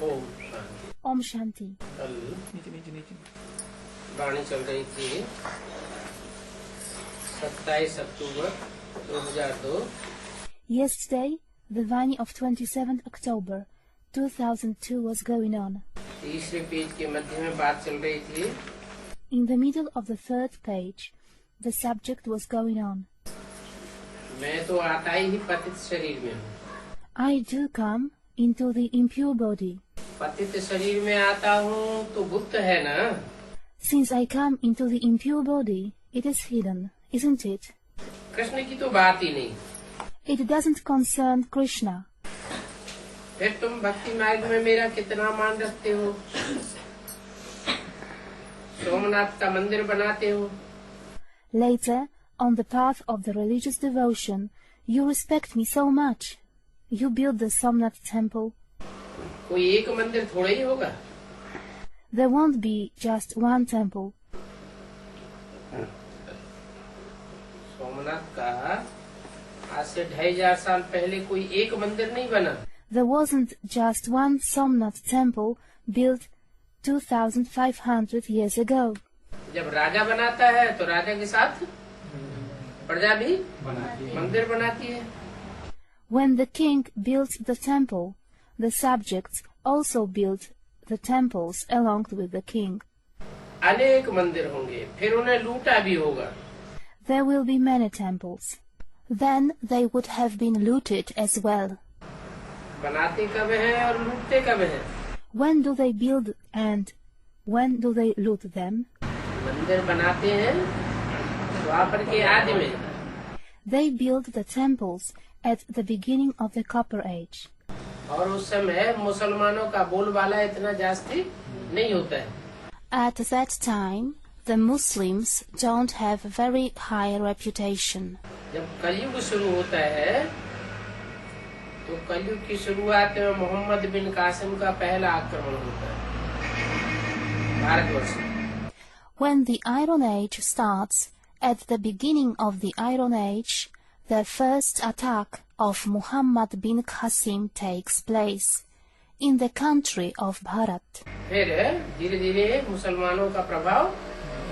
ओम शांति। वाणी चल रही थी 27 अक्टूबर 2002। Yesterday, the Vani of 27th October 2002 was going on. तीसरे पेज के मध्य में बात चल रही थी। In the middle of the third page, the subject was going on. मैं तो आता ही पतित शरीर में हूँ। I do come into the impure body. पतित शरीर में आता हूँ तो गुप्त है ना? Since I come into the impure body, it is hidden, isn't it? Krishna की तो बात ही नहीं। It doesn't concern Krishna. फिर तुम भक्ति मार्ग में मेरा कितना मान रखते हो? सोमनाथ का मंदिर बनाते हो। Later, on the path of the religious devotion, you respect me so much. You build the Somnath temple. कोई एक मंदिर थोड़ा ही होगा। There won't be just one temple. Somnath का आज से 2500 साल पहले कोई एक मंदिर नहीं बना। There wasn't just one Somnath temple built 2500 years ago. जब राजा बनाता है तो राजा के साथ प्रजा भी मंदिर बनाती है। When the king built the temple, the subjects also built the temples along with the king. अनेक मंदिर होंगे, फिर उन्हें लूटा भी होगा। There will be many temples. Then they would have been looted as well. बनाते कब हैं और लूटते कब हैं? When do they build and when do they loot them? मंदिर बनाते हैं द्वापर के आदि में। They build the temples at the beginning of the Copper Age. और उस समय मुसलमानों का बोलबाला इतना जास्ती नहीं होता है। At that time, the Muslims don't have a very high reputation. जब कलयुग शुरू होता है तो कलयुग की शुरुआत में मोहम्मद बिन कासिम का पहला आक्रमण होता है भारतवर्ष में। When the Iron Age starts, at the beginning of the Iron Age, the first attack of Muhammad bin Qasim takes place in the country of Bharat. फिर धीरे धीरे मुसलमानों का प्रभाव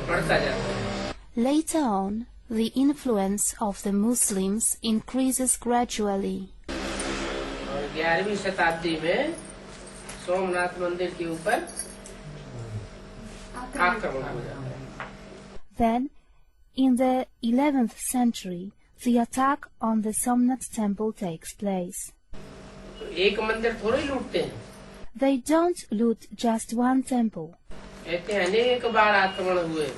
बढ़ता जाता है। Later on, the influence of the Muslims increases gradually. और 11वीं शताब्दी में सोमनाथ मंदिर के ऊपर आक्रमण हो जाता है। Then, in the 11th century, the attack on the Somnath temple takes place. तो एक मंदिर थोड़े ही लूटते हैं। They don't loot just one temple. कहते हैं अनेक बार आक्रमण हुए।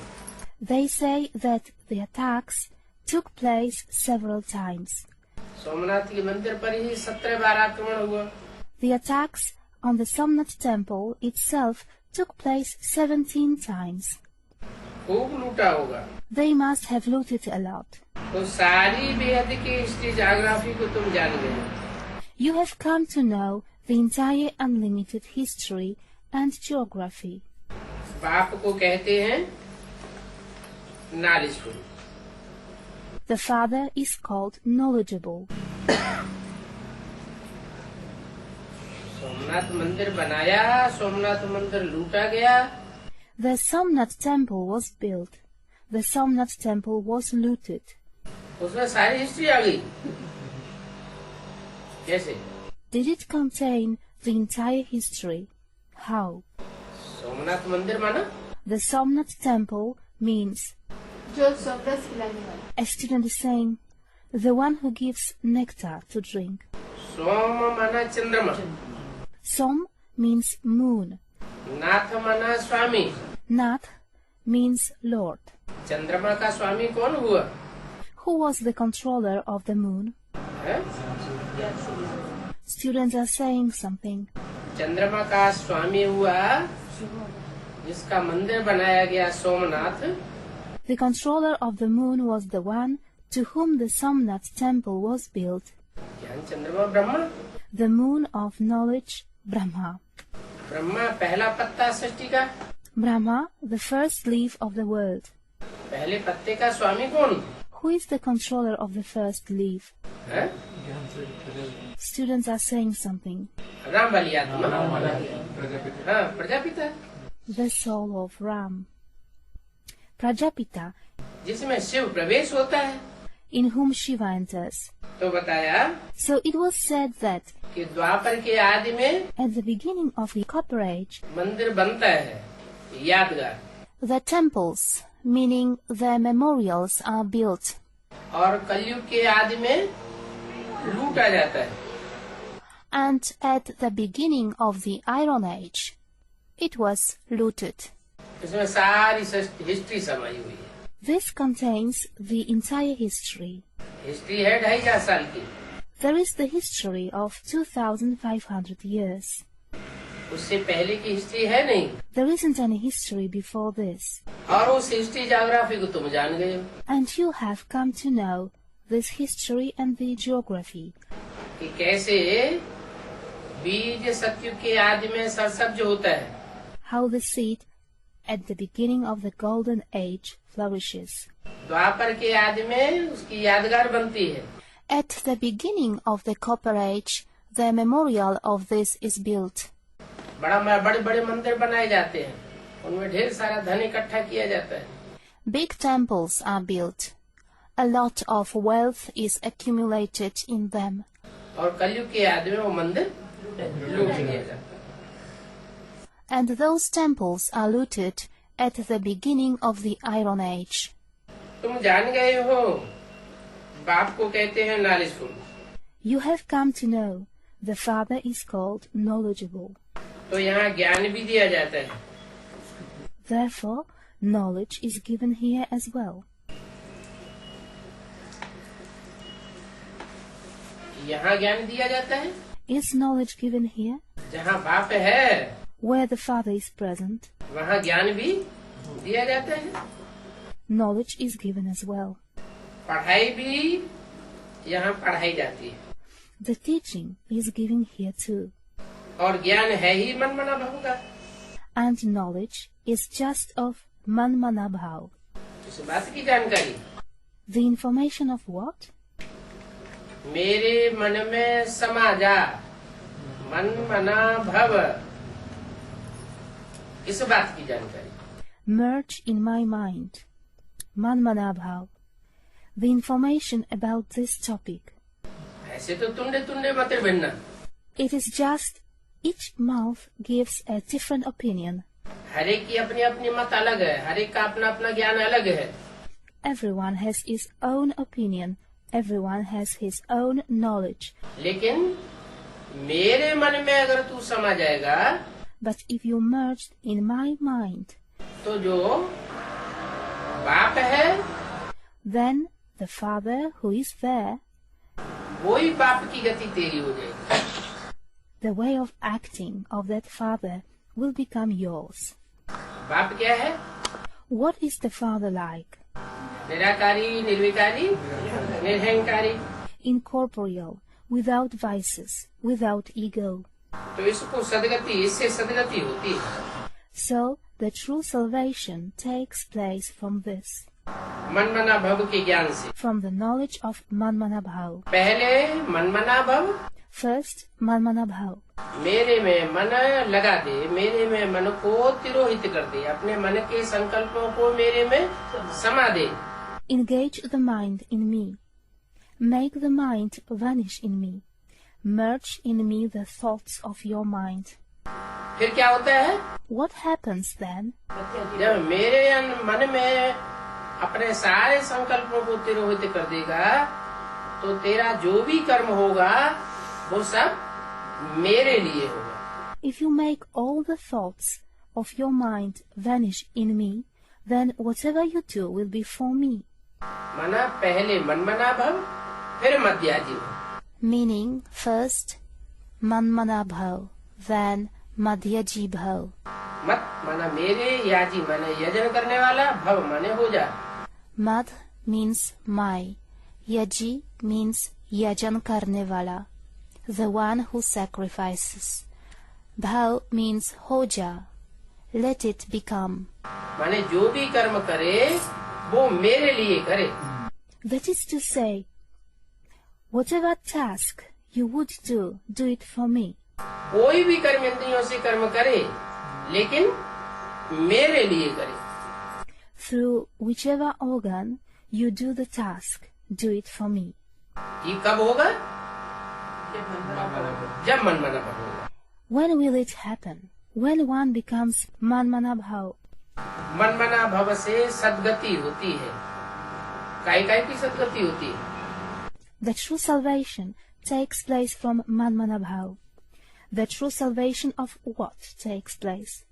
They say that the attacks took place several times. Somnath के मंदिर पर ही 17 बार आक्रमण हुआ। The attacks on the Somnath temple itself took place 17 times. खूब लूटा होगा। They must have looted a lot. तो सारी बेहद की हिस्ट्री जोग्राफी को तुम जान गए। You have come to know the entire unlimited history and geography. बाप को कहते हैं knowledgeable. The father is called knowledgeable. Somnath मंदिर बनाया, सोमनाथ मंदिर लूटा गया। The Somnath temple was built. The Somnath temple was looted. उसमें सारी हिस्ट्री आ गई। कैसे? Did it contain the entire history? How? Somnath मंदिर माना? The Somnath temple means जो सोमरस पिलाने वाला। A student is saying, the one who gives nectar to drink. सोम माना चंद्रमा। Som means moon. नाथ माना स्वामी। Nath means Lord. चंद्रमा का स्वामी कौन हुआ? Who was the controller of the moon? है? Students are saying something. चंद्रमा का स्वामी हुआ जिसका मंदिर बनाया गया Somnath. The controller of the moon was the one to whom the Somnath temple was built. ज्ञान चंद्रमा Brahma. The moon of knowledge, Brahma. Brahma पहला पत्ता सृष्टि का। Brahma, the first leaf of the world. पहले पत्ते का स्वामी कौन? Who is the controller of the first leaf? है? Students are saying something. Ram वाली आत्मा, हाँ Prajapita, The soul of Ram. Prajapita, जिसमें शिव प्रवेश होता है। in whom Shiva enters. तो बताया So it was said that कि द्वापर के आदि में at the beginning of the Copper Age, मंदिर बनता है यादगार, the temples, meaning the memorials, are built. और कलयुग के आदि में लूटा जाता है। And at the beginning of the Iron Age, it was looted. इसमें सारी हिस्ट्री समाई हुई है। This contains the entire history. History है 2500 साल की। There is the history of 2,500 years. उससे पहले की हिस्ट्री है नहीं। There isn't any history before this. और उस हिस्ट्री ज्योग्राफी को तुम जान गए हो And you have come to know this history and the geography. कि कैसे बीज सतयुग के आदि में सरसब्ज होता है, How the seed at the beginning of the Golden Age flourishes. द्वापर के आदि में उसकी यादगार बनती है, At the beginning of the Copper Age, the memorial of this is built. बड़े बड़े मंदिर बनाए जाते हैं, उनमें ढेर सारा धन इकट्ठा किया जाता है। Big temples are built. A lot of wealth is accumulated in them. और कलयुग के आदि में वो मंदिर लूट लिया जाता है। And those temples are looted at the beginning of the Iron Age. तुम जान गए हो बाप को कहते हैं knowledgeful. You have come to know the Father is called knowledgeable. तो यहाँ ज्ञान भी दिया जाता है। Therefore, knowledge is given here as well. यहाँ ज्ञान दिया जाता है Is knowledge given here? जहाँ बाप है Where the Father is present, वहाँ ज्ञान भी दिया जाता है। knowledge is given as well. पढ़ाई भी यहाँ पढ़ाई जाती है। The teaching is given here too. और ज्ञान है ही मन मना भाव का। And knowledge is just of man-mana bhav. इस बात की जानकारी The information of what? मेरे मन में समा जा, मन मना भव, इस बात की जानकारी। Merge in my mind. Man-mana bhav. The information about this topic. ऐसे तो तुंडे तुंडे मत भिन्ना। It is just each mouth gives a different opinion. हर एक की अपनी अपनी मत अलग है, हर एक का अपना अपना ज्ञान अलग है। Everyone has his own opinion. Everyone has his own knowledge. लेकिन मेरे मन में अगर तू समा जाएगा, But if you merged in my mind, तो जो बाप है then the Father who is there, वही बाप की गति तेरी हो जाएगी। the way of acting of that Father will become yours. बाप क्या है? What is the Father like? Nirankari, निर्विकारी, निरहंकारी। Incorporeal, without vices, without ego. तो इसको सदगति, इससे सदगति होती है। So the true salvation takes place from this, मन मना भव के ज्ञान से। from the knowledge of Man-mana bhav. पहले मन मना भव, First, Man-mana bhav. मेरे में मन लगा दे, मेरे में मन को तिरोहित कर दे, अपने मन के संकल्पों को मेरे में समा दे। Engage the mind in me. Make the mind vanish in me. Merge in me the thoughts of your mind. फिर क्या होता है? What happens then? जब मेरे मन में अपने सारे संकल्पों को तिरोहित कर देगा, तो तेरा जो भी कर्म होगा वो सब मेरे लिए होगा। If you make all the thoughts of your mind vanish in me, then whatever you do will be for me. मना पहले मन मना भव, फिर मध्याजी भव। Meaning, first Man-mana bhav, then Madhyaji bhav. मत माना मेरे, याजी माने यजन करने वाला, भव माने हो जा। Madh means my, Yaji means yajan karne wala, the one who sacrifices. Bhav means hoja, let it become. माने जो भी कर्म करे वो मेरे लिए करे। That is to say, Whatever task you would do it for me. कोई भी कर्म इंद्रियों से कर्म करे, लेकिन मेरे लिए करे. Through whichever organ you do the task, do it for me. ये कब होगा? जब मन मना भाव होगा. When will it happen? When one becomes man-mana bhav. मन मना भाव से सद्गति होती है. काय की सद्गति होती है? The true salvation takes place from man-mana bhav. The true salvation of what takes place?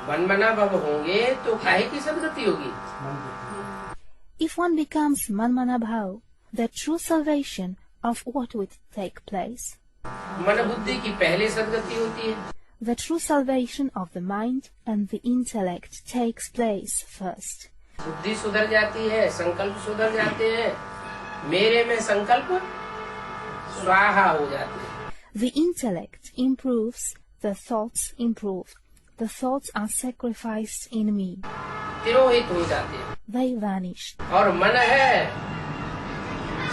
मन मना भाव होंगे तो काय की सद्गति होगी? If one becomes man-mana bhav, the true salvation of what would take place? मन बुद्धि की पहले सद्गति होती है. The true salvation of the mind and the intellect takes place first. बुद्धि सुधर जाती है, संकल्प सुधर जाते हैं. मेरे में संकल्प स्वाहा हो जाते हैं. The intellect improves, the thoughts improve. The thoughts are sacrificed in me. तिरोहित हो जाते हैं. They vanish. और मन है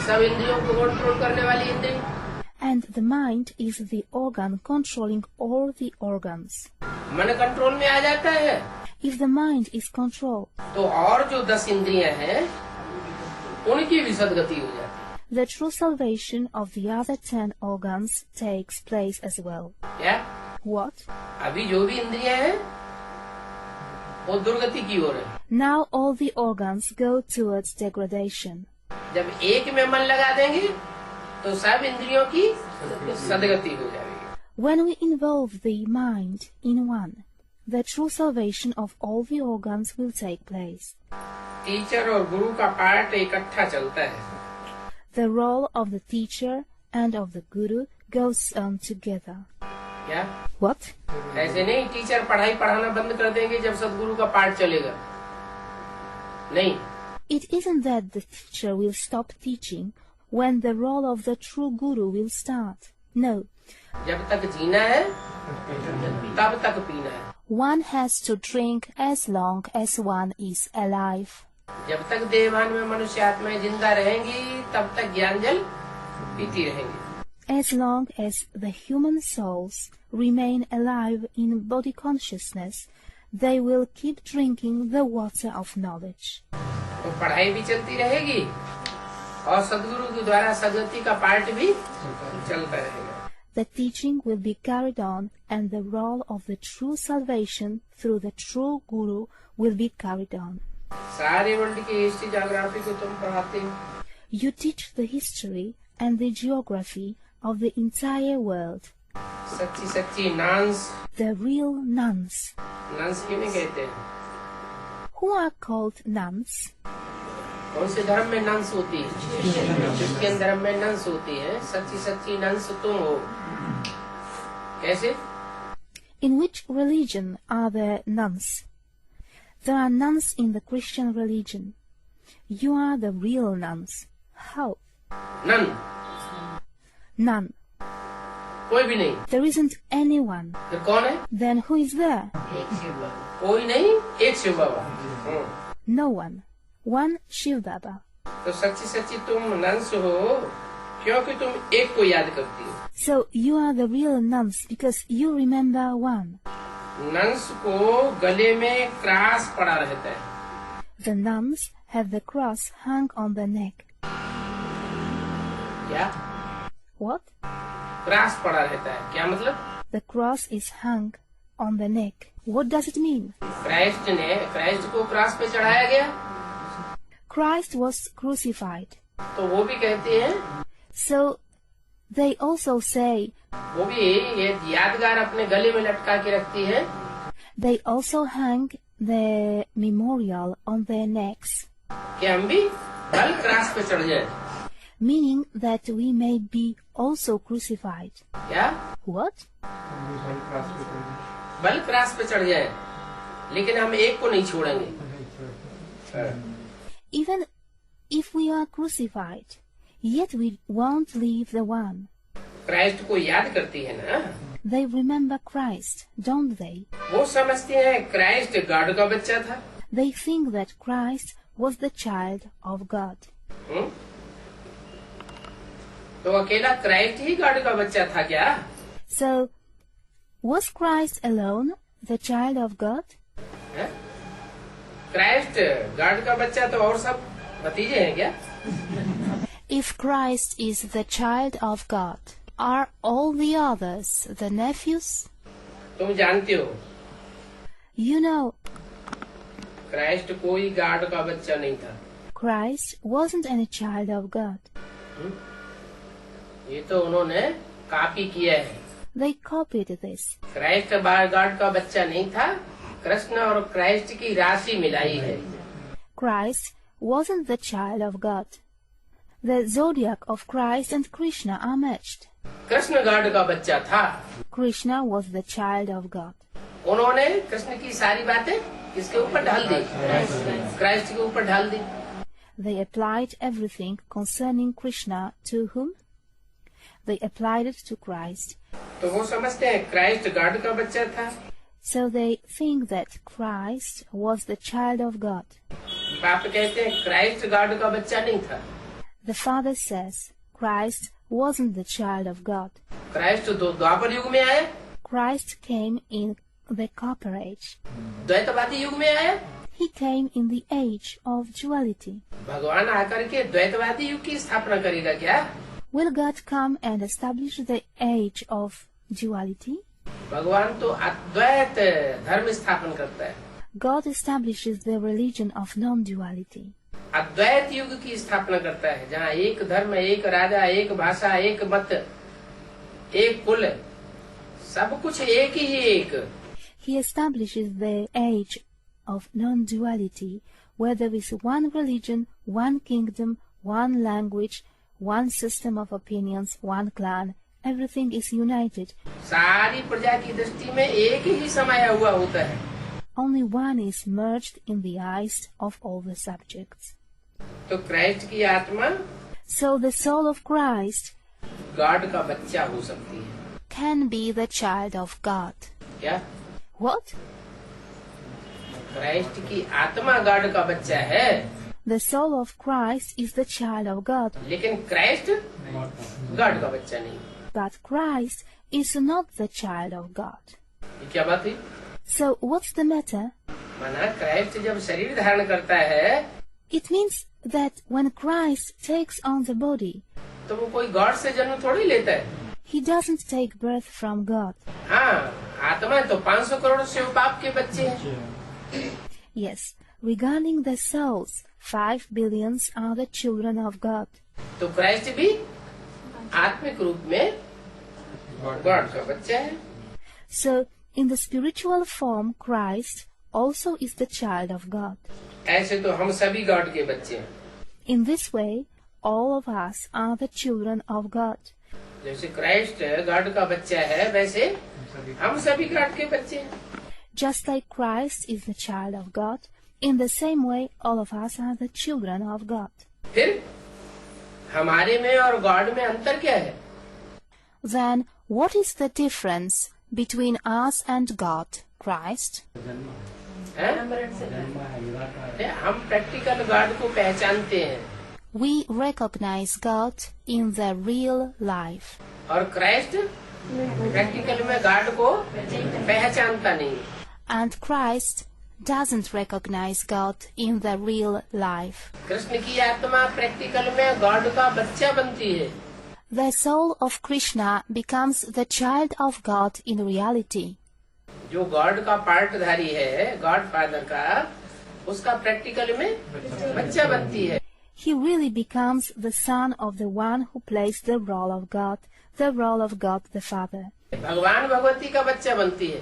सब इंद्रियों को कंट्रोल करने वाली इंद्रिय. And the mind is the organ controlling all the organs. मन कंट्रोल में आ जाता है. If the mind is controlled, तो और जो 10 इंद्रियां हैं उनकी भी सद्गति हो जाती है. the true salvation of the other 10 organs takes place as well. क्या? What? अभी जो भी इंद्रियां हैं वो दुर्गति की ओर है. Now all the organs go towards degradation. जब एक में मन लगा देंगे तो सब इंद्रियों की सद्गति हो जाएगी. When we involve the mind in one, the true salvation of all the organs will take place. Teacher और गुरु का पार्ट इकट्ठा चलता है. The role of the teacher and of the guru goes on together. क्या? What? ऐसे नहीं teacher पढ़ाई पढ़ाना बंद कर देंगे जब सदगुरु का पाठ चलेगा. नहीं. It isn't that the teacher will stop teaching when the role of the true guru will start. No. जब तक जीना है तब तक पीना है. One has to drink as long as one is alive. जब तक देहभान में मनुष्य आत्माएं जिंदा रहेंगी तब तक ज्ञान जल पीती रहेंगी. As long as the human souls remain alive in body consciousness, they will keep drinking the water of knowledge. तो पढ़ाई भी चलती रहेगी और सदगुरु के द्वारा सद्गति का पार्ट भी चलता रहेगा. The teaching will be carried on and the role of the true salvation through the true guru will be carried on. सारे वर्ल्ड की हिस्ट्री ज्योग्राफी को तुम पढ़ाते हो. You teach the history and the geography of the entire world. सच्ची सच्ची naans. The real nuns. Naans किन्हें कहते हैं? Who are called nuns? कौन से धर्म में नंस होती है? क्रिश्चियन धर्म में नंस होती है. सच्ची सच्ची नंस तुम हो. कैसे? In which religion are there nuns? There are nuns in the Christian religion. You are the real nuns. How? Nun. None. कोई भी नहीं. There isn't anyone. फिर कौन है? Then who is there? कोई नहीं, एक शिव बाबा. No one. One Shivbaba. तो सच्ची सच्ची तुम नंस हो क्योंकि तुम एक को याद करती हो. So you are the real nuns because you remember one. Nun's को गले में क्रॉस पड़ा रहता है. The nuns have the cross hung on the neck. क्या? What? क्रॉस पड़ा रहता है. क्या मतलब? The cross is hung on the neck. What does it mean? Christ को क्रॉस पे चढ़ाया गया. Christ was crucified. तो वो भी कहते हैं. So they also say. वो भी ये यादगार अपने गले में लटका के रखती है. They also hang the memorial on their necks. कि हम भी कल क्रॉस पे चढ़ जाए. Meaning that we may be also crucified. क्या? What? बल क्रॉस पे चढ़ जाए लेकिन हम एक को नहीं छोड़ेंगे. Even if we are crucified, yet we won't leave the one. Christ को याद करती है ना. They remember Christ, don't they? वो समझते हैं क्राइस्ट गॉड का बच्चा था. They think that Christ was the child of God. तो अकेला क्राइस्ट ही गॉड का बच्चा था क्या? So, was Christ alone the child of God? Christ God का बच्चा तो और सब भतीजे हैं क्या? If Christ is the child of God, are all the others the nephews? तुम जानते हो You know, क्राइस्ट कोई गॉड का बच्चा नहीं था। Christ wasn't any child of God. ये तो उन्होंने कॉपी किया है। They copied this. Christ God का बच्चा नहीं था, कृष्ण और क्राइस्ट की राशि मिलाई है। Christ wasn't the child of God. The zodiac of Christ and Krishna are matched. Krishna God का बच्चा था। Krishna was the child of God. उन्होंने कृष्ण की सारी बातें किसके ऊपर ढाल दी? क्राइस्ट के ऊपर ढाल दी। They applied everything concerning Krishna to whom? They applied it to Christ. तो वो समझते हैं क्राइस्ट गॉड का बच्चा था। So they think that Christ was the child of God. बाप कहते हैं क्राइस्ट गॉड का बच्चा नहीं था। The Father says Christ wasn't the child of God. Christ तो द्वापर युग में आया। Christ came in the Copper Age. द्वैतवादी युग में आया। He came in the age of duality. भगवान आकर के द्वैतवादी युग की स्थापना करेगा क्या? Will God come and establish the age of duality? भगवान तो अद्वैत धर्म स्थापन करता है। God establishes the religion of non-duality. अद्वैत युग की स्थापना करता है, जहाँ एक धर्म, एक राजा, एक भाषा, एक मत, एक कुल, सब कुछ एक ही एक। He establishes the age of non-duality, where there is one religion, one kingdom, one language, one system of opinions, one clan. Everything is united. सारी प्रजा की दृष्टि में एक ही समाया हुआ होता है। Only one is merged in the eyes of all the subjects. तो क्राइस्ट की आत्मा So the soul of Christ God का बच्चा हो सकती है। can be the child of God. क्या? What? क्राइस्ट की आत्मा गॉड का बच्चा है। The soul of Christ is the child of God, लेकिन क्राइस्ट गॉड का बच्चा नहीं। but Christ is not the child of God. ये क्या बात हुई? So what's the matter? माना क्राइस्ट जब शरीर धारण करता है It means that when Christ takes on the body, तो वो कोई गॉड से जन्म थोड़ी लेता है। he doesn't take birth from God. हाँ, आत्मा तो 500 करोड़ शिव बाप के बच्चे हैं। Yes, regarding the souls, 5 billions are the children of God. तो क्राइस्ट भी आत्मिक रूप में गॉड का बच्चा है। So, in the spiritual form, Christ also is the child of God. ऐसे तो हम सभी गॉड के बच्चे हैं। In this way, all of us are the children of God. जैसे क्राइस्ट गॉड का बच्चा है, वैसे हम सभी गॉड के बच्चे हैं। Just like Christ is the child of God, in the same way, all of us are the children of God. फिर हमारे में और गॉड में अंतर क्या है? Then, what is the difference between us and God, Christ? हैं? हम प्रैक्टिकल गॉड को पहचानते हैं We recognize God in the real life. और क्राइस्ट प्रैक्टिकल में गॉड को पहचानता नहीं। And Christ doesn't recognize God in the real life. Krishna की आत्मा प्रैक्टिकल में गॉड का बच्चा बनती है। The soul of Krishna becomes the child of God in reality. जो गॉड का पार्टधारी है, गॉड फादर का, उसका प्रैक्टिकल में बच्चा बनती है। He really becomes the son of the one who plays the role of God the Father. भगवान भगवती का बच्चा बनती है।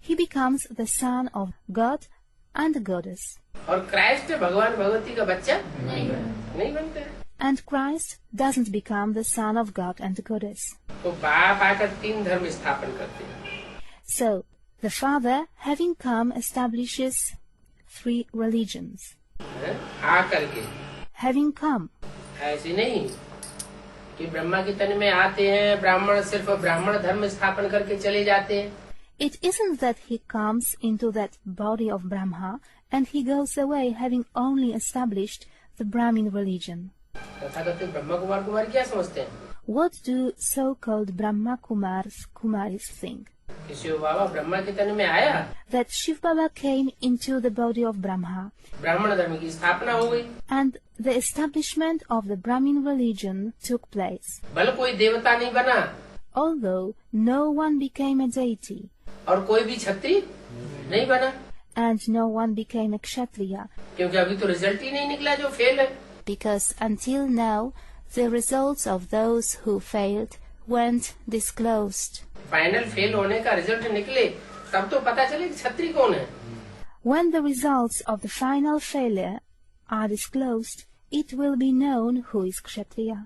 He becomes the son of God and the Goddess. और क्राइस्ट भगवान भगवती का बच्चा नहीं बनता है। And Christ doesn't become the son of God and the Goddess. तो बाप आकर 3 धर्म स्थापन करते हैं। So, the Father, having come, establishes 3 religions. आकर के Having come. ऐसे नहीं कि ब्रह्मा के तन में आते हैं, ब्राह्मण सिर्फ ब्राह्मण धर्म स्थापन करके चले जाते हैं। It isn't that he comes into that body of Brahma and he goes away having only established the Brahmin religion. Tathagata Brahma Kumar क्या समझते हैं? What do so-called Brahma Kumaris think? Shiv बाबा ब्रह्मा के तन में आया, That Shivbaba came into the body of Brahma, ब्राह्मण धर्म की स्थापना हो गई, and the establishment of the Brahmin religion took place. भले कोई देवता नहीं बना Although no one became a deity, और कोई भी छत्री नहीं बना, and no one became a kshatriya, क्योंकि अभी तो रिजल्ट ही नहीं निकला जो फेल है। because until now the results of those who failed weren't disclosed. Final fail होने का रिजल्ट निकले तब तो पता चले कि छत्री कौन है। When the results of the final failure are disclosed, it will be known who is kshatriya.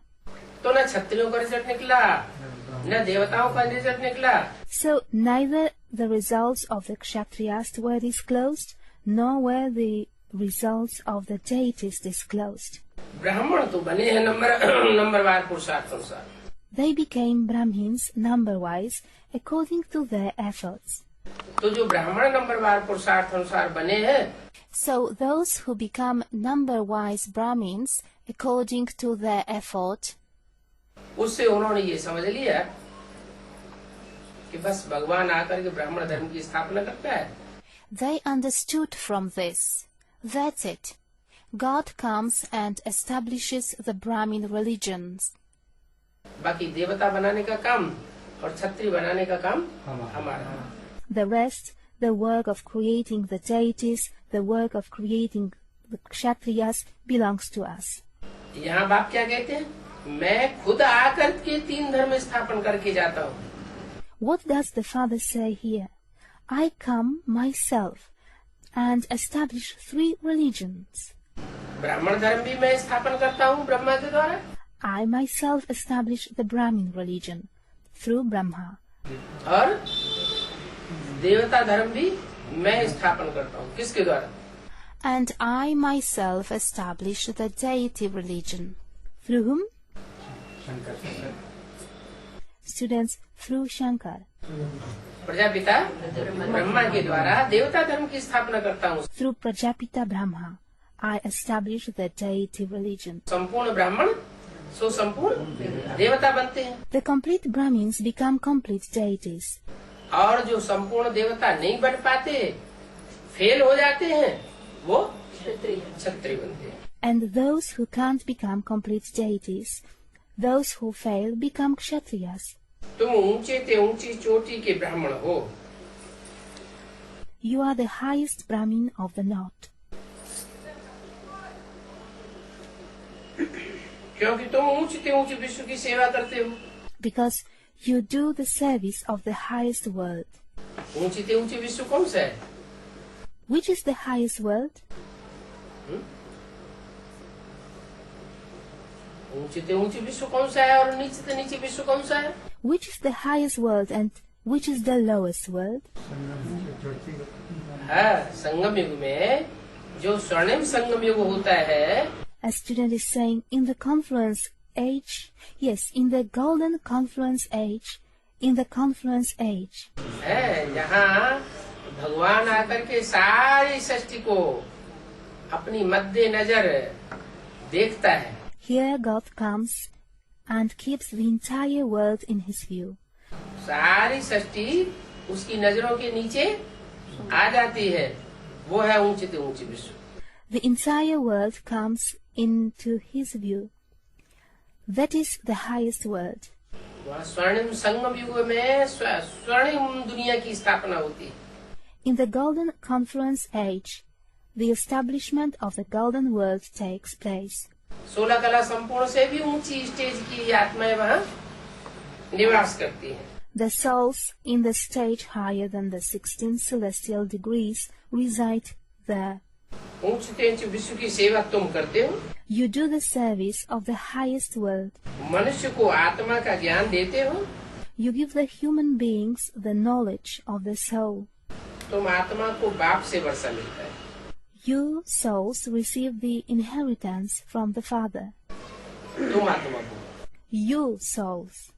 तो न छत्रियों का रिजल्ट निकला, न देवताओं का रिजल्ट निकला। So neither the results of the kshatriyas were disclosed, nor were the results of the deities disclosed. ब्राह्मण तो बने हैं नंबरवार पुरुषार्थ अनुसार। They became Brahmins number-wise according to their efforts. तो जो ब्राह्मण नंबरवार पुरुषार्थ अनुसार बने हैं, So those who become number-wise Brahmins according to their effort, उससे उन्होंने ये समझ लिया कि बस भगवान आकर के ब्राह्मण धर्म की स्थापना करता है। they understood from this. That's it. God comes and establishes the Brahmin religions. बाकी देवता बनाने का काम और छत्री बनाने का काम हमारा। The rest, the work of creating the deities, the work of creating the kshatriyas, belongs to us. यहाँ बाप क्या कहते हैं? मैं खुद आकर के 3 धर्म स्थापन करके जाता हूँ। What does the Father say here? I come myself and establish 3 religions. ब्राह्मण धर्म भी मैं स्थापन करता हूँ ब्रह्मा के द्वारा, I myself establish the Brahmin religion through Brahma. और देवता धर्म भी मैं स्थापन करता हूँ। किसके द्वारा? And I myself establish the deity religion. Through whom? Students, through Shankar. Prajapita Brahma के द्वारा देवता धर्म की स्थापना करता हूँ। Through Prajapita Brahma, I establish the deity religion. संपूर्ण ब्राह्मण सो संपूर्ण देवता बनते हैं, The complete Brahmins become complete deities. और जो संपूर्ण देवता नहीं बन पाते, फेल हो जाते हैं, वो क्षत्रिय बनते हैं। And those who can't become complete deities, those who fail, become kshatriyas. तुम ऊंचे ते ऊंची चोटी के ब्राह्मण हो, You are the highest Brahmin of the North. क्योंकि तुम ऊंचे ते ऊंचे विश्व की सेवा करते हो। Because you do the service of the highest world. ऊंचे ते ऊंचे विश्व कौन सा है? Which is the highest world? ऊंचे ते ऊंचे विश्व कौन सा है और नीचे ते नीचे विश्व कौन सा है? Which is the highest world and which is the lowest world? हाँ, संगम युग में जो स्वर्णिम संगम युग होता है, A student is saying, in the confluence age, yes, in the golden confluence age, in the confluence age, है जहाँ भगवान आकर के सारी सृष्टि को अपनी मध्य नजर देखता है। here God comes and keeps the entire world in his view. सारी सृष्टि उसकी नजरों के नीचे आ जाती है, वो है ऊंचे ते ऊंचे विश्व। The entire world comes into his view. That is the highest world. वहाँ स्वर्णिम संगम युग में स्वर्णिम दुनिया की स्थापना होती है। In the golden confluence age, the establishment of the golden world takes place. 16 कला संपूर्ण से भी ऊंची स्टेज की आत्माएं वहाँ निवास करती हैं। The souls in the stage higher than the 16 celestial degrees reside there. ऊंचे ते ऊंचे विश्व की सेवा तुम करते हो। You do the service of the highest world. मनुष्य को आत्मा का ज्ञान देते हो। You give the human beings the knowledge of the soul. तुम आत्मा को बाप से वर्षा मिलता है। You souls receive the inheritance from the Father. तुम आत्मा को, You souls.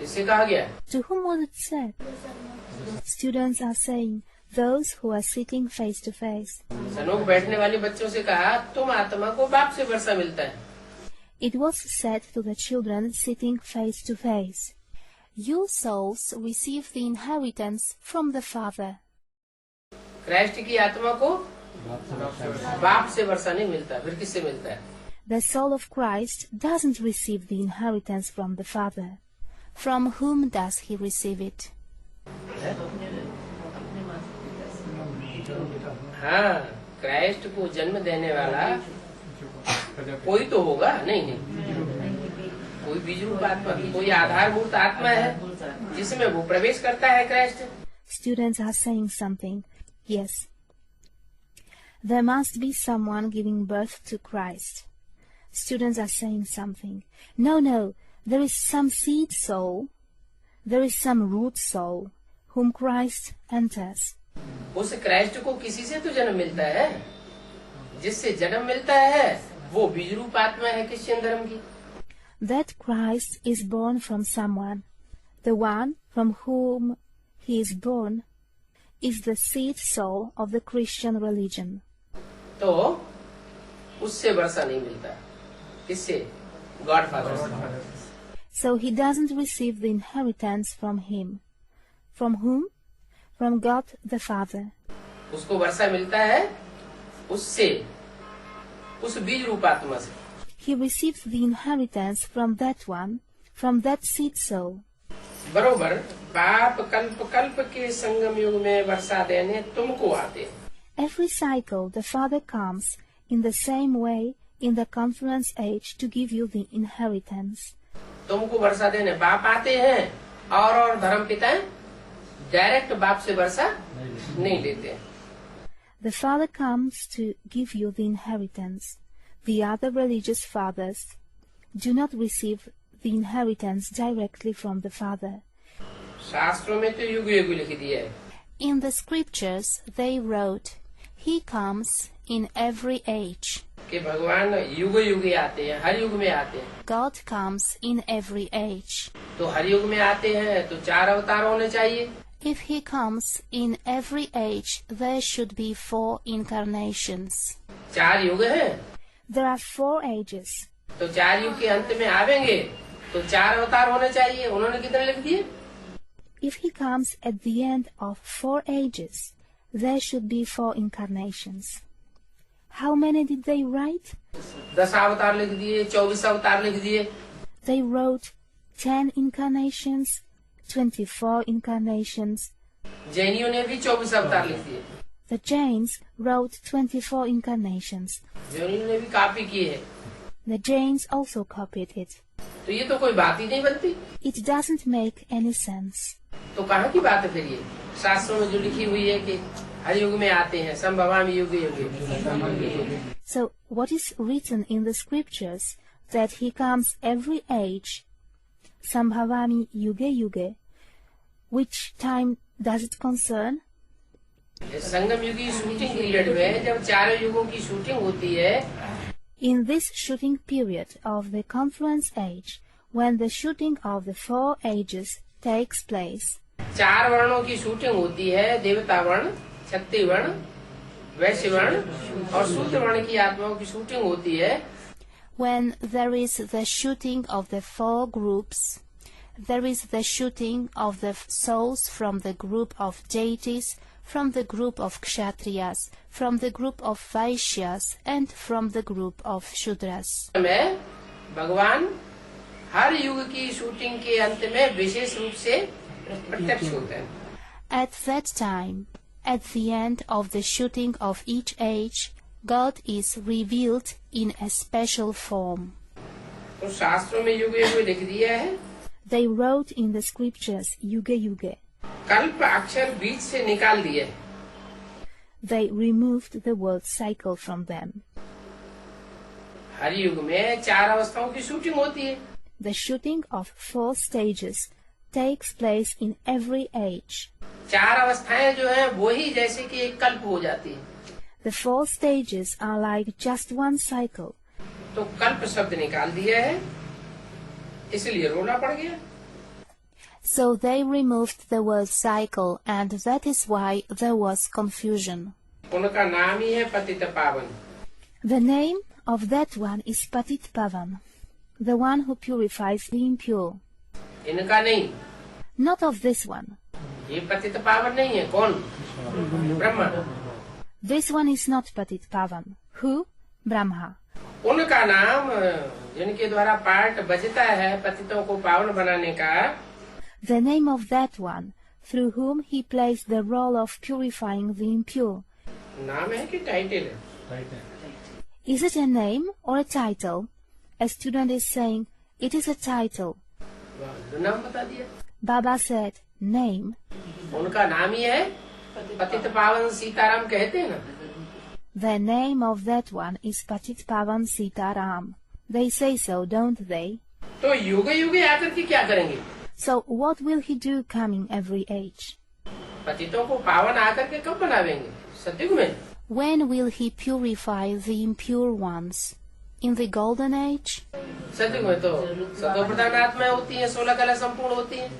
इससे कहा गया To whom was it said? Students are saying, those who are sitting face to face. सनोक बैठने वाले बच्चों से कहा तुम आत्मा को बाप से वर्षा मिलता है। It was said to the children sitting face to face, "You souls receive the inheritance from the Father." Christ की आत्मा को बाप से वर्षा नहीं मिलता, फिर किससे मिलता है? The soul of Christ doesn't receive the inheritance from the Father. From whom does he receive it? हाँ, क्राइस्ट को जन्म देने वाला कोई तो होगा, नहीं कोई बीज रूप आत्मा, कोई आधारभूत आत्मा है जिसमें वो प्रवेश करता है Christ. Students are saying something. Yes. There must be someone giving birth to Christ. Students are saying something. No, there is some seed soul. There is some root soul whom Christ enters. उस Christ को किसी से तो जन्म मिलता है, जिससे जन्म मिलता है वो बीज रूप आत्मा है क्रिश्चियन धर्म की. That Christ is born from someone. The one from whom he is born is the seed soul of the Christian religion. तो उससे वर्षा नहीं मिलता, किससे? God father. So he doesn't receive the inheritance from him. From whom? From God the Father. उसको वर्षा मिलता है उससे, उस बीज रूप आत्मा से. He receives the inheritance from that one, from that seed soul. बरोबर बाप कल्प कल्प के संगम युग में वर्षा देने तुमको आते. Every cycle the Father comes in the same way in the conference age to give you the inheritance. तुमको वर्षा देने बाप आते हैं, और धर्म पिता डायरेक्ट बाप से वर्षा नहीं लेते. The Father comes to give you the inheritance. The other religious fathers do not receive the inheritance directly from the Father. शास्त्रों में तो युग युग लिख दिया है. In the scriptures they wrote, "He comes in every age." कि भगवान युग युग आते हैं, हर युग में आते हैं. God comes in every age. तो हर युग में आते हैं तो 4 अवतार होने चाहिए. If he comes in every age, there should be 4 incarnations. 4 युग हैं. There are 4 ages. तो 4 युग के अंत में आवेंगे तो 4 अवतार होने चाहिए. उन्होंने कितने लिख दिए? If he comes at the end of 4 ages, there should be 4 incarnations. How many did they write? 10 अवतार लिख दिए, 24 अवतार लिख दिए. They wrote 10 incarnations, 24 incarnations. जैनियों ने भी 24 अवतार लिख दिए. The Jains wrote 24 incarnations. जैनियों ने भी कॉपी की है. The Jains also copied it. तो ये तो कोई बात ही नहीं बनती. It doesn't make any sense. तो कहाँ की बात है फिर ये? शास्त्रों में जो लिखी हुई है कि हर युग में आते हैं, संभवामि युगे युगे. So what is written in the scriptures that he comes every age, sambhavami yuge yuge, which time does it concern? संगम युग की शूटिंग पीरियड में जब 4 युगों की शूटिंग होती है. In this shooting period of the conference age, when the shooting of the 4 ages takes place, 4 वर्णों की शूटिंग होती है. देवता वर्ण, क्षत्रिय वर्ण, वैश्य वर्ण और शूद्र वर्ण की आत्माओं की शूटिंग होती है. when there is the shooting of the 4 groups, there is the shooting of the souls from the group of deities, from the group of kshatriyas, from the group of vaishyas, and from the group of shudras. में भगवान हर युग की shooting के अंत में विशेष रूप से प्रत्यक्ष होते हैं. At that time, at the end of the shooting of each age, God is revealed in a special form. तो शास्त्रों में युग युग लिख दिया है. They wrote in the scriptures yuge yuge. कल्प अक्षर बीच से निकाल दिए. They removed the word cycle from them. हर युग में 4 अवस्थाओं की शूटिंग होती है. The shooting of 4 stages takes place in every age. 4 अवस्थाएं जो हैं वो ही जैसे कि एक कल्प हो जाती है. The 4 stages are like just one cycle. तो कल्प शब्द निकाल दिया है, इसलिए रोना पड़ गया. So they removed the word cycle, and that is why there was confusion. उनका नाम ही है पतित पावन. The name of that one is Patit Pavan. the one who purifies the impure. इनका नहीं, Not of this one. ये पतित पावन नहीं है। कौन? Brahma. This one is not Patit Pavan. Who? Brahma. उनका नाम जिनके द्वारा पार्ट बजता है पतितों को पावन बनाने का, The name of that one, through whom he plays the role of purifying the impure. नाम है कि टाइटल है? Is it a name or a title? A student is saying, it is a title. नाम बता दिया। Baba said, name. उनका नाम ही है पतित पावन सीताराम कहते हैं ना। The name of that one is Patit Pavan Sitaram. They say so, don't they? तो युगे युगे आकर के क्या करेंगे? So what will he do coming every age? पतितों को पावन आकर के कब बनावेंगे? सतयुग में। When will he purify the impure ones? In the golden age? सतयुग में तो सतो प्रधान आत्माएं होती हैं, 16 कला संपूर्ण होती हैं।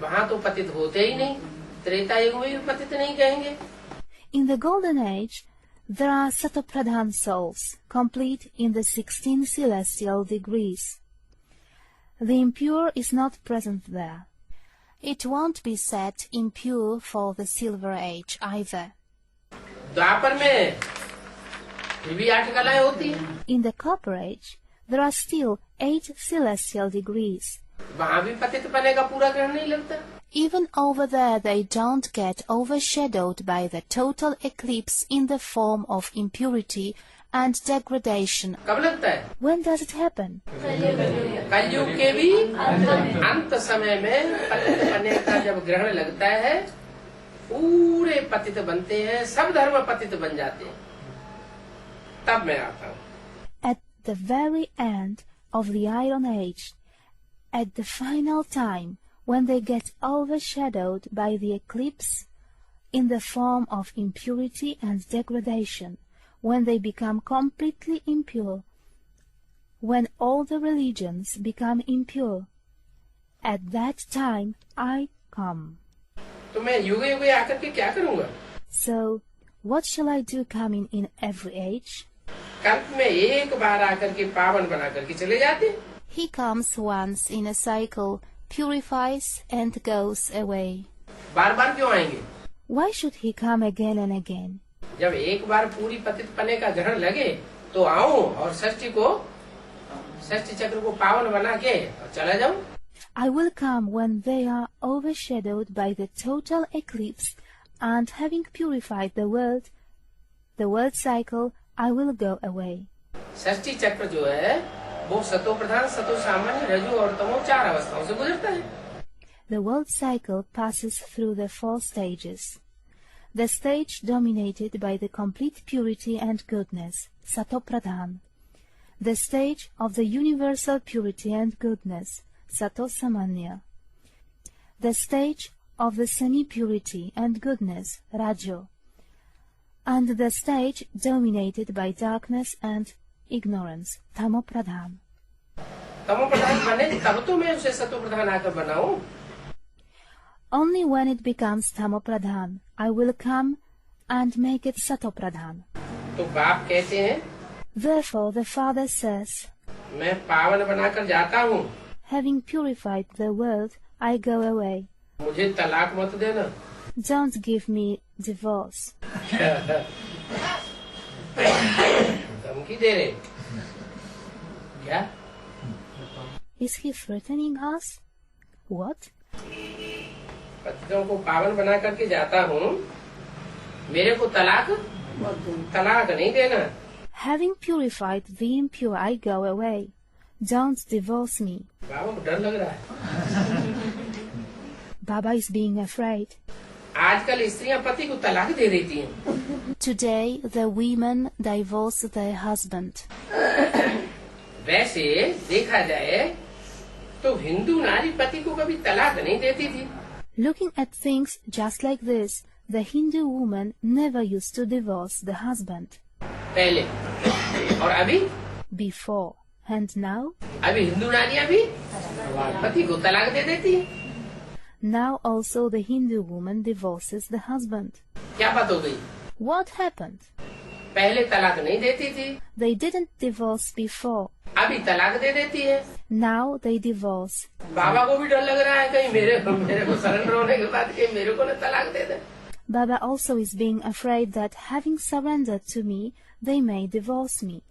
वहाँ तो पतित होते ही नहीं। त्रेता युग में भी पतित नहीं कहेंगे। In the golden age, there are Satopradhan souls, complete in the 16 celestial degrees. The impure is not present there. It won't be set impure for the silver age either. द्वापर में फिर भी 8 कलाएं होती हैं। In the copper age, there are still 8 celestial degrees. वहाँ भी पतित पने का पूरा ग्रहण नहीं लगता। Even over there, they don't get overshadowed by the total eclipse in the form of impurity and degradation. कब लगता है? When does it happen? कलयुग के भी अंत समय में पतित पने का जब ग्रहण लगता है, पूरे पतित बनते हैं, सब धर्म पतित बन जाते हैं। तब मैं आता हूँ। At the very end of the Iron Age, at the final time, when they get overshadowed by the eclipse in the form of impurity and degradation, when they become completely impure, when all the religions become impure, at that time I come. तो मैं युगे युगे आकर के क्या करूँगा? So, what shall I do coming in every age? कल्प में एक बार आकर के पावन बना करके चले जाते हैं। He comes once in a cycle, purifies and goes away. बार बार क्यों आएंगे? Why should he come again and again? जब एक बार पूरी पतित पने का ग्रहण लगे तो आऊं और षष्ठी चक्र को पावन बना के और चला जाऊं। I will come when they are overshadowed by the total eclipse, and having purified the world cycle, I will go away. षष्ठी चक्र जो है वो सतो प्रधान, सतो सामान्य, रजु और तमो 4 अवस्थाओं से गुजरता है। The world cycle passes through the 4 stages. The stage dominated by the complete purity and goodness, Sato Pradhan. The stage of the universal purity and goodness, Sato Samanya. The stage of the semi-purity and goodness, Rajo. And the stage dominated by darkness and ignorance, Tamo Pradhan. तमो प्रधान बने तब तो मैं उसे सतो प्रधान आकर बनाऊं। Only when it becomes Tamo Pradhan, I will come and make it Sato Pradhan. तो बाप कहते हैं, Therefore the father says, मैं पावन बनाकर जाता हूँ, having purified the world, I go away. मुझे तलाक मत देना। Don't give me divorce. धमकी दे रहे क्या? Is he threatening us? What? पतितों को पावन बना करके जाता हूँ, मेरे को तलाक नहीं देना। Having purified the impure, I go away. Don't divorce me. बाबा को डर लग रहा है। Baba is being afraid. आजकल स्त्रियां पति को तलाक दे देती हैं। Today the women divorce their husband. वैसे देखा जाए तो हिंदू नारी पति को कभी तलाक नहीं देती थी। Looking at things just like this, the Hindu woman never used to divorce the husband. पहले और अभी? Before. And now? अभी हिंदू नारियां भी पति को तलाक दे देती हैं। Now also the Hindu woman divorces the husband. क्या बात हो गई? What happened? पहले तलाक नहीं देती थी, They didn't divorce before. अभी तलाक दे देती है। Now they divorce. बाबा को भी डर लग रहा है कहीं मेरे को सरेंडर होने के बाद कहीं मेरे को ना तलाक दे दे। Baba also is being afraid that having surrendered to me, they may divorce me.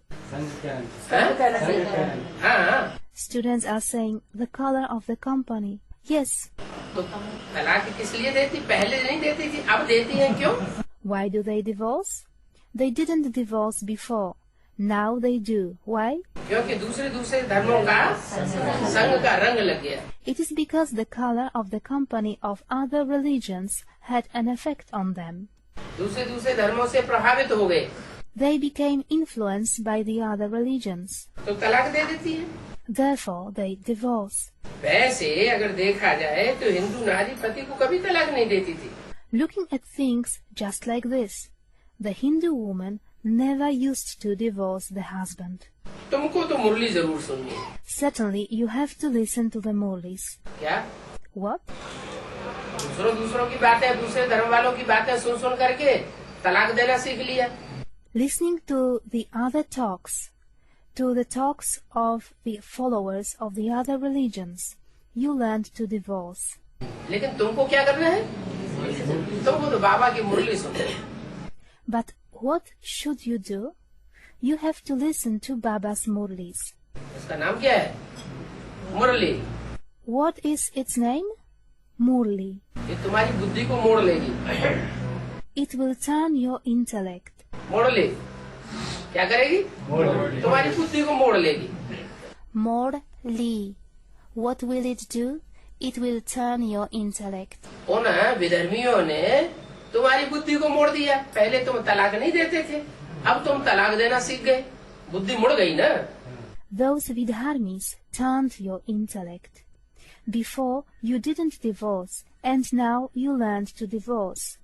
हाँ, Students are saying the color of the company. Yes. तो तलाक किस लिए देती? पहले नहीं देती थी, अब देती है, क्यों? Why do they divorce? They didn't divorce before. Now they do. Why? क्योंकि दूसरे धर्मों का संग का रंग लग गया। It is because the color of the company of other religions had an effect on them. दूसरे धर्मों से प्रभावित हो गए, They became influenced by the other religions. तो तलाक दे देती है। Therefore, they divorce. वैसे अगर देखा जाए तो हिंदू नारी पति को कभी तलाक नहीं देती थी। Looking at things just like this, the Hindu woman never used to divorce the husband. तुमको तो मुरली जरूर सुननी है। Certainly, you have to listen to the Murlis. क्या? What? दूसरों की बातें, दूसरे धर्म वालों की बातें सुन करके तलाक देना सीख लिया। Listening to the other talks, to the talks of the followers of the other religions, you learned to divorce. लेकिन तुमको क्या करना है? तुमको तो बाबा की मुरली सुननी है। But what should you do? You have to listen to Baba's Murlis. इसका नाम क्या है? मुरली। What is its name? Murli. ये तुम्हारी बुद्धि को मोड़ लेगी। It will turn your intellect. मोड़ ले, क्या करेगी? तुम्हारी बुद्धि को मोड़ लेगी। Morli. What will it do? It will turn your intellect. उन विधर्मियों ने तुम्हारी बुद्धि को मोड़ दिया। पहले तुम तलाक नहीं देते थे, अब तुम तलाक देना सीख गए, बुद्धि मुड़ गई ना। Those Vidharmis turned your intellect. Before you didn't divorce, and now you learned to divorce.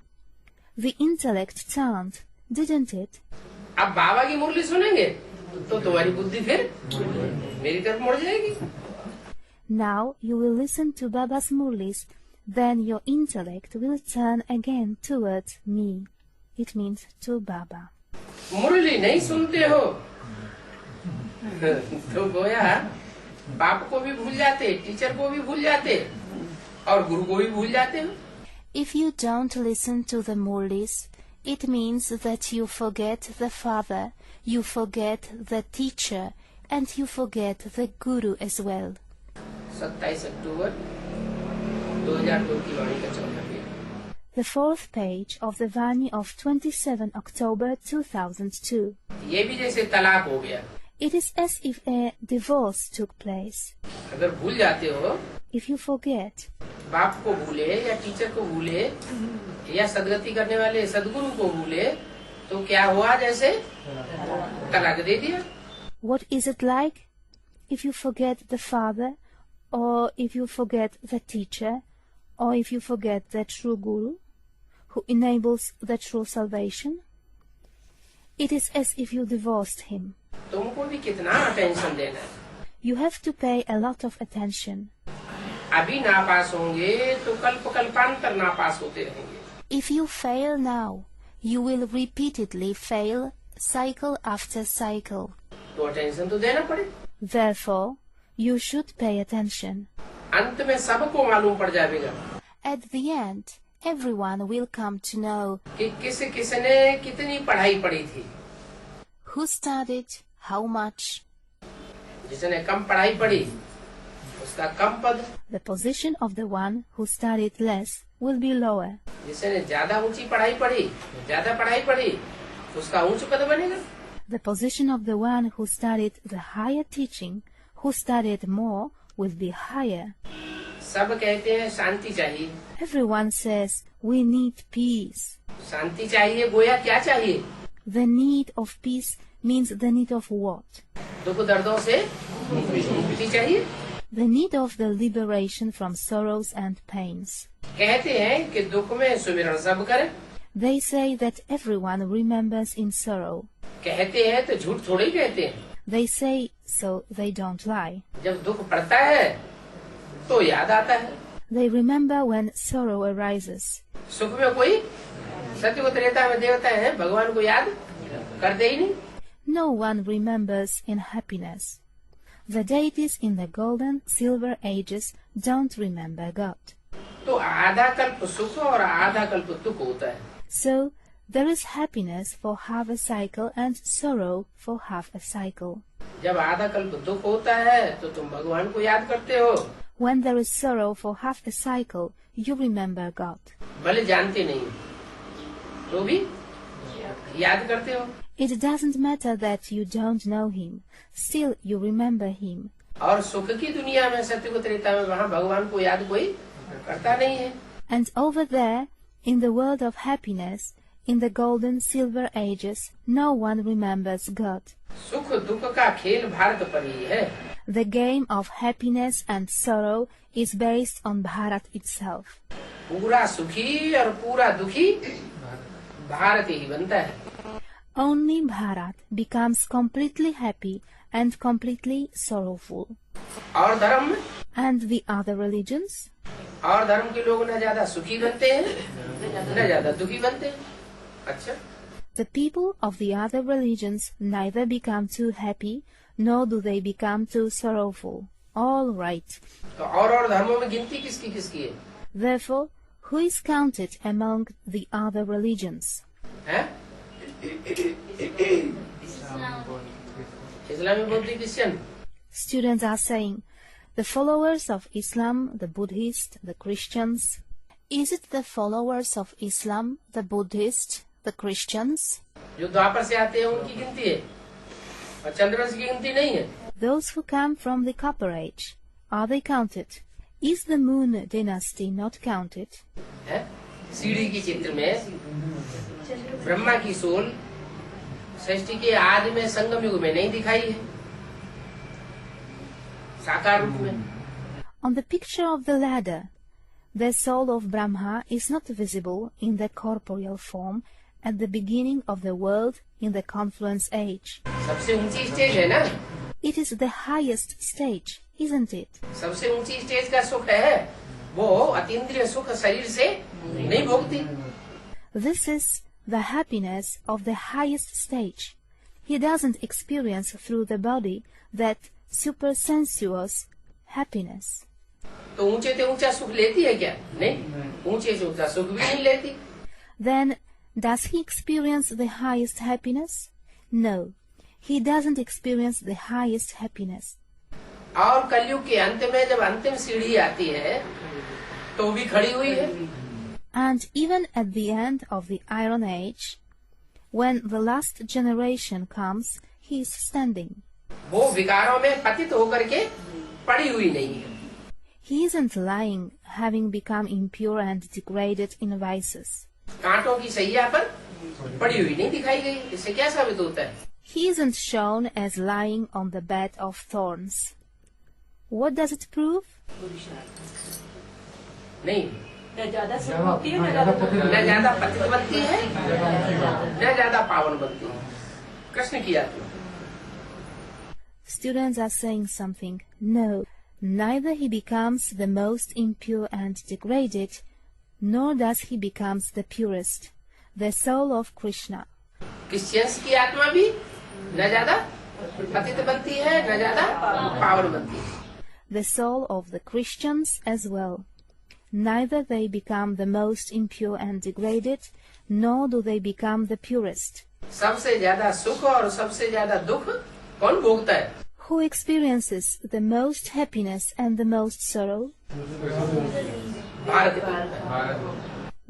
The intellect turned, didn't it? अब बाबा की मुरली सुनेंगे तो तुम्हारी बुद्धि फिर मेरी तरफ मुड़ जाएगी। Now you will listen to Baba's Murlis, then your intellect will turn again towards me. It means to Baba. मुरली नहीं सुनते हो तो गोया बाप को भी भूल जाते, टीचर को भी भूल जाते और गुरु को भी भूल जाते हो। If you don't listen to the Murlis, it means that you forget the father, you forget the teacher, and you forget the guru as well. 27 अक्टूबर 2002 की वाणी का 14 page. The fourth page of the Vani of 27 October 2002. ये भी जैसे तलाक हो गया। It is as if a divorce took place. अगर भूल जाते हो, If you forget, बाप को भूले या टीचर को भूले या सदगति करने वाले सदगुरु को भूले, तो क्या हुआ? जैसे तलाक दे दिया। what is it like? If you forget the father, or if you forget the teacher, or if you forget the true guru, who enables the true salvation, it is as if you divorced him. तुमको भी कितना attention देना है। You have to pay a lot of attention. अभी नापास होंगे तो कल्पांतर नापास होते रहेंगे। If you fail now, you will repeatedly fail, cycle after cycle. तो अटेंशन तो देना पड़े। Therefore, you should pay attention. अंत में सबको मालूम पड़ जाएगा At the end, everyone will come to know कि किसने कितनी पढ़ाई पढ़ी थी। who studied, how much. जिसने कम पढ़ाई पढ़ी उसका कम पद, The position of the one who studied less will be lower. जिसने ज्यादा ऊंची पढ़ाई पढ़ी, ज्यादा पढ़ाई पढ़ी, उसका ऊंच पद बनेगा। The position of the one who studied the higher teaching, who studied more, will be higher. सब कहते हैं शांति चाहिए। Everyone says we need peace. शांति चाहिए, गोया क्या चाहिए? The need of peace means the need of what? दुख दर्दों से मुक्ति चाहिए। The need of the liberation from sorrows and pains. कहते हैं कि दुख में सुमिरन सब करे। They say that everyone remembers in sorrow. कहते हैं तो झूठ थोड़े ही कहते हैं। They say so they don't lie. जब दुख पड़ता है तो याद आता है। They remember when sorrow arises. सुख में कोई सत्य को त्रेता में देवता है, भगवान को याद करते ही नहीं। No one remembers in happiness. The deities in the golden, silver ages don't remember God. तो आधा कल्प सुख और आधा कल्प दुख होता है। So, there is happiness for half a cycle and sorrow for half a cycle. जब आधा कल्प दुख होता है तो तुम भगवान को याद करते हो। When there is sorrow for half a cycle, you remember God. भले जानते नहीं तो भी याद करते हो। It doesn't matter that you don't know Him, still you remember Him. और सुख की दुनिया में सत्युग त्रेता में वहाँ भगवान को याद कोई करता नहीं है। And over there, in the world of happiness, in the golden silver ages, no one remembers God. सुख दुख का खेल भारत पर ही है। The game of happiness and sorrow is based on Bharat itself. पूरा सुखी और पूरा दुखी भारत ही बनता है। Only Bharat becomes completely happy and completely sorrowful. और धर्म में And the other religions? और धर्म के लोग न ज्यादा सुखी बनते हैं न ज्यादा दुखी बनते हैं। अच्छा, The people of the other religions neither become too happy nor do they become too sorrowful. All right. तो और धर्मों में गिनती किसकी किसकी है? Therefore, who is counted among the other religions? हैं? इस्लामी बौद्ध Christian. Students are saying, the followers of Islam, the Buddhists, the Christians. Is it the followers of Islam, the Buddhists, the Christians? जो द्वापर से आते हैं उनकी गिनती है और चंद्रवंश की गिनती नहीं है। Those who come from the Copper Age, are they counted? Is the Moon dynasty not counted? है? सीढ़ी की चित्र में ब्रह्मा की सोल सृष्टि के आदि में संगम युग में नहीं दिखाई है साकार रूप में। On the picture of the ladder, the soul of Brahma is not visible in the corporeal form at the beginning of the world in the confluence age. सबसे ऊंची स्टेज है ना? It is the highest stage, isn't it? सबसे ऊंची stage का सुख है वो अतीन्द्रिय सुख शरीर से नहीं भोगती। This is the happiness of the highest stage. He doesn't experience through the body that supersensuous happiness. तो ऊंचे से ऊंचा सुख लेती है क्या? नहीं, ऊंचे से ऊंचा सुख भी नहीं लेती। Then, does he experience the highest happiness? No, he doesn't experience the highest happiness. और कलयुग के अंत में जब अंतिम सीढ़ी आती है तो भी खड़ी हुई है। And even at the end of the Iron Age, when the last generation comes, he is standing. वो विकारों में पतित होकर के पड़ी हुई नहीं है। He isn't lying, having become impure and degraded in vices. कांटों की सैया पर पड़ी हुई नहीं दिखाई गई। इससे क्या साबित होता है? He isn't shown as lying on the bed of thorns. What does it prove? नहीं, न ज्यादा सुख होती है न ज्यादा पतित बनती है न ज्यादा पावन बनती है। कृष्ण की आत्मा। Students are saying something. No, neither he becomes the most impure and degraded, nor does he becomes the purest, the soul of Krishna. Christians की आत्मा भी न ज्यादा पतित बनती है न ज्यादा पावन बनती है। The soul of the Christians as well. Neither they become the most impure and degraded, nor do they become the purest. सबसे ज्यादा सुख और सबसे ज्यादा दुख कौन भोगता है? Who experiences the most happiness and the most sorrow?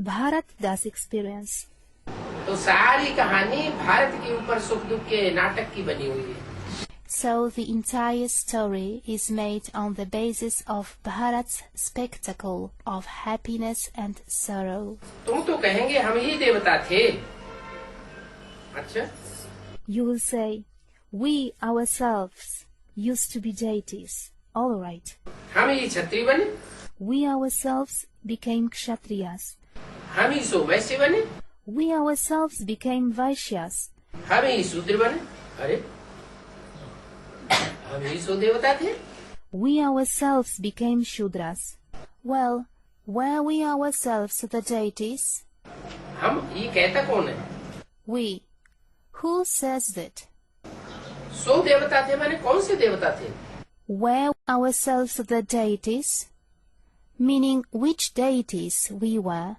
Bharat does experience. तो सारी कहानी भारत के ऊपर सुख दुख के नाटक की बनी हुई है। So the entire story is made on the basis of Bharat's spectacle of happiness and sorrow. तुम तो कहेंगे हम ही देवता थे। अच्छा, You will say, we ourselves used to be deities. All right. हम ही क्षत्रिय बने। We ourselves became kshatriyas. हम ही सो वैश्य बने। We ourselves became vaishyas. हम ही शूद्र बने। अरे, हम ही सो देवता थे। We ourselves became shudras. Well, were we ourselves the deities? हम ये कहता कौन है? We. Who says that? सो देवता थे माने कौन से देवता थे? Were ourselves the deities? Meaning which deities we were?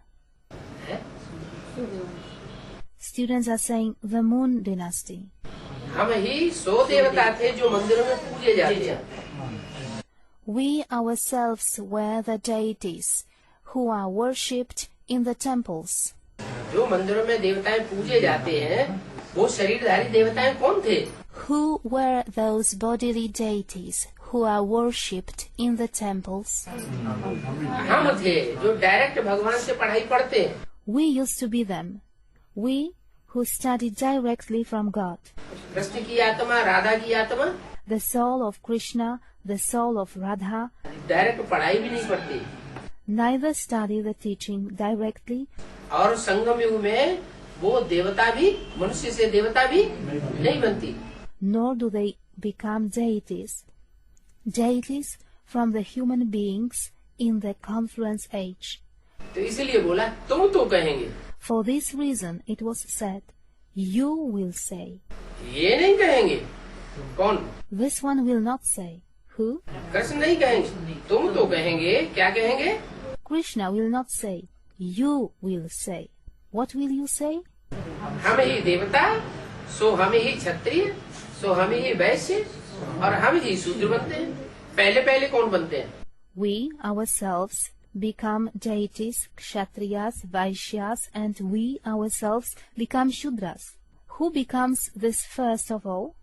Students are saying the Moon dynasty. हम ही सो देवता थे जो मंदिरों में पूजे जाते हैं. We ourselves were the deities who are worshipped in the temples. जो मंदिरों में देवताएं पूजे जाते हैं वो शरीरधारी देवताएं कौन थे? Who were those bodily deities who are worshipped in the temples? हम थे जो डायरेक्ट भगवान से पढ़ाई पढ़ते हैं. We used to be them. We who study directly from God. Krishna की आत्मा, राधा की आत्मा The soul of Krishna, the soul of Radha, direct पढ़ाई भी नहीं पढ़ती. neither study the teaching directly, और संगम युग में वो देवता भी मनुष्य से देवता भी नहीं बनती. nor do they become deities. Deities from the human beings in the confluence age. तो इसीलिए बोला तुम तो कहेंगे. For this reason it was said, you will say. ये नहीं कहेंगे. कौन? This one will not say. Who? Krishna नहीं कहेंगे. तुम तो कहेंगे. क्या कहेंगे? Krishna will not say. You will say. What will you say? हम ही देवता, सो हम ही क्षत्रिय, सो हम ही वैश्य और हम ही शूद्र बनते हैं. पहले पहले कौन बनते हैं? We ourselves become deities, kshatriyas, vaishyas, and we ourselves become shudras. Who becomes this first of all?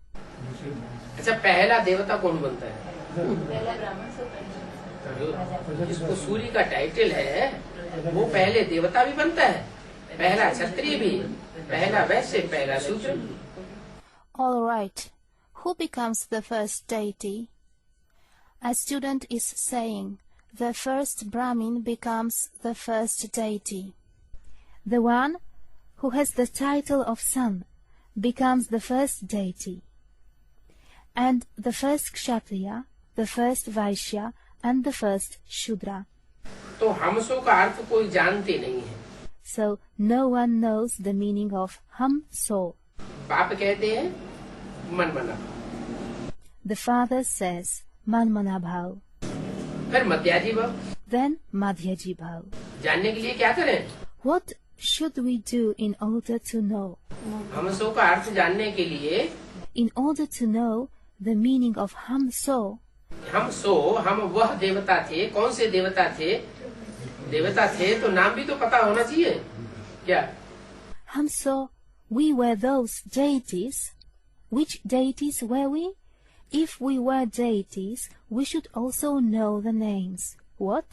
अच्छा, पहला देवता कौन बनता है? पहला ब्राह्मण से जिसको सूर्य का टाइटल है वो पहले देवता भी बनता है, पहला क्षत्रिय भी, पहला वैश्य, पहला शूद्र. All right. Who becomes the first deity? A student is saying the first Brahmin becomes the first deity. The one who has the title of son becomes the first deity. And the first Kshatriya, the first Vaishya, and the first Shudra. तो हमसो का अर्थ कोई जानते नहीं है. So no one knows the meaning of Ham So. बाप कहते हैं मन मना. The father says Man Mana Bhav. फिर मध्याजी भाव. Then Madhyaji Bhav. जानने के लिए क्या करें? What should we do in order to know? हमसो का अर्थ जानने के लिए In order to know the meaning of Ham So, हम वह देवता थे. कौन से देवता थे? देवता थे तो नाम भी तो पता होना चाहिए. क्या? Ham So, we were those deities. Which deities were we? If we were deities, we should also know the names. What?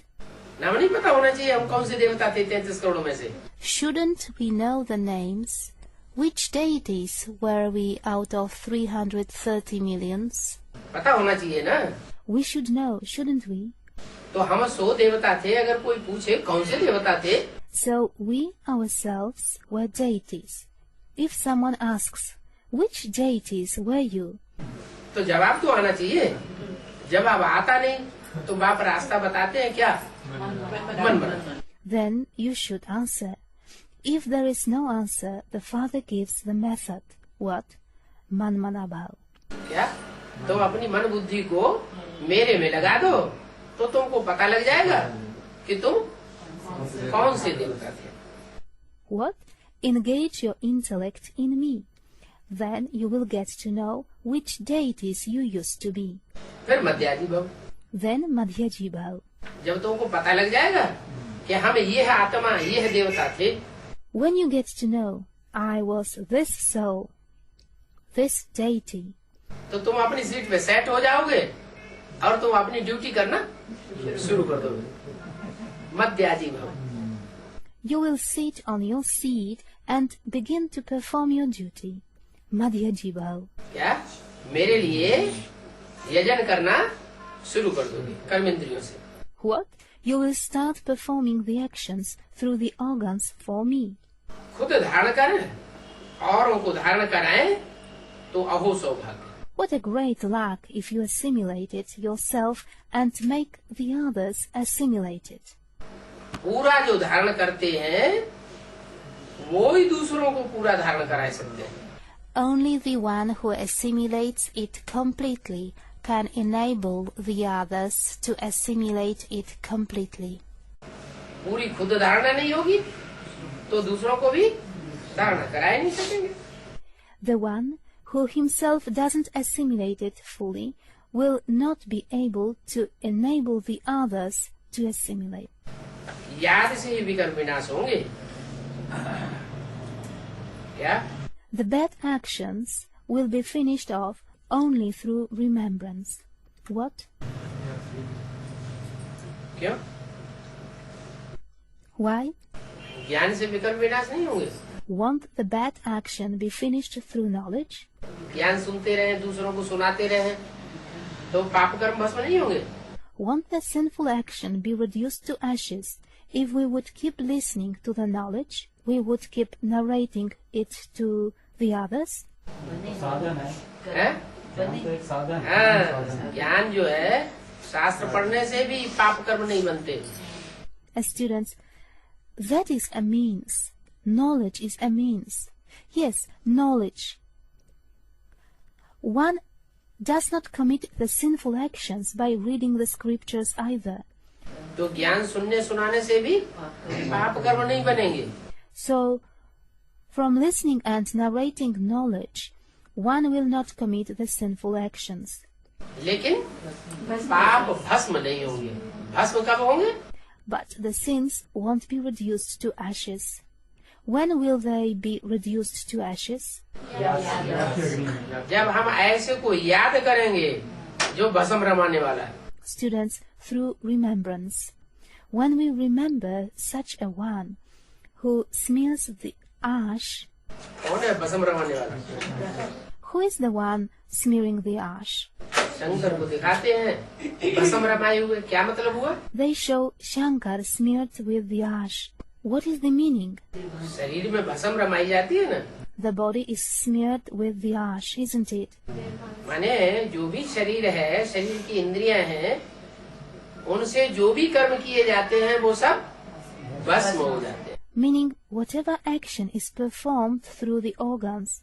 नाम नहीं पता होना चाहिए हम कौन से देवता थे 33 करोड़ में से. Shouldn't we know the names? Which deities were we out of 330 millions? पता होना चाहिए ना. We should know, shouldn't we? तो हम 100 देवता थे. अगर कोई पूछे कौन से देवता थे, So we ourselves were deities. If someone asks, which deities were you? तो जवाब तो आना चाहिए. जवाब आता नहीं तो बाप रास्ता बताते हैं क्या? मन बना. Then you should answer. If there is no answer, the father gives the method. What? Man Mana Bhav. क्या? तुम अपनी मन बुद्धि को मेरे में लगा दो तो तुमको पता लग जाएगा कि तुम कौन से देवता थे. What? Engage your intellect in me. Then you will get to know which deities you used to be. फिर मध्याजी भाव. Then Madhyaji Bhav. जब तुमको पता लग जाएगा कि हम ये है आत्मा, ये है देवता थे, When you get to know, I was this soul, this deity, तो तुम अपनी सीट पे सेट हो जाओगे और तुम अपनी ड्यूटी करना शुरू कर दोगे. मध्याजी भाव. you will sit on your seat and begin to perform your duty. Madhyaji Bhav. क्या? मेरे लिए यजन करना शुरू कर दोगे कर्मेंद्रियों से. What? You will start performing the actions through the organs for me. खुद धारण करें, औरों को धारण कराएं तो अहो सौभाग्य. What a great luck if you assimilate it yourself and make the others assimilate it. पूरा जो धारण करते हैं वो ही दूसरों को पूरा धारण करा सकते हैं. Only the one who assimilates it completely can enable the others to assimilate it completely. पूरी खुद धारणा नहीं होगी तो दूसरों को भी धारणा करा नहीं सकेंगे. The one who himself doesn't assimilate it fully will not be able to enable the others to assimilate. याद से ही विकर्म विनाश होंगे. क्या? The bad actions will be finished off only through remembrance. What? क्यों? Why? ज्ञान से विकर्म विनाश नहीं होंगे. Won't the bad action be finished through knowledge? ज्ञान सुनते रहे, दूसरों को सुनाते रहे, तो पाप कर्म भस्म नहीं होंगे. Won't the sinful action be reduced to ashes if we would keep listening to the knowledge? We would keep narrating it to the others? साधन है. एक साधन है. ज्ञान जो है शास्त्र पढ़ने से भी पाप कर्म नहीं बनते. As students, that is a means. Knowledge is a means. Yes, knowledge. One does not commit the sinful actions by reading the scriptures either. तो ज्ञान सुनने सुनाने से भी पाप कर्म नहीं बनेंगे. So, from listening and narrating knowledge, one will not commit the sinful actions. लेकिन पाप भस्म नहीं होंगे. भस्म कब होंगे? But the sins won't be reduced to ashes. When will they be reduced to ashes? जब हम ऐसे को याद करेंगे जो भस्म रमाने वाला है. Students, through remembrance. When we remember such a one who smears the ash, कौन है भस्म रमाने वाला? who is the one smearing the ash? Shankar को दिखाते हैं भस्म रमाए हुए. क्या मतलब हुआ? They show Shankar smeared with the ash. What is the meaning? शरीर में भस्म रमाई जाती है ना. The body is smeared with the ash, isn't it? माने जो भी शरीर है, शरीर की इंद्रियां हैं, उनसे जो भी कर्म किए जाते हैं वो सब भस्म हो जाते हैं. Meaning, whatever action is performed through the organs,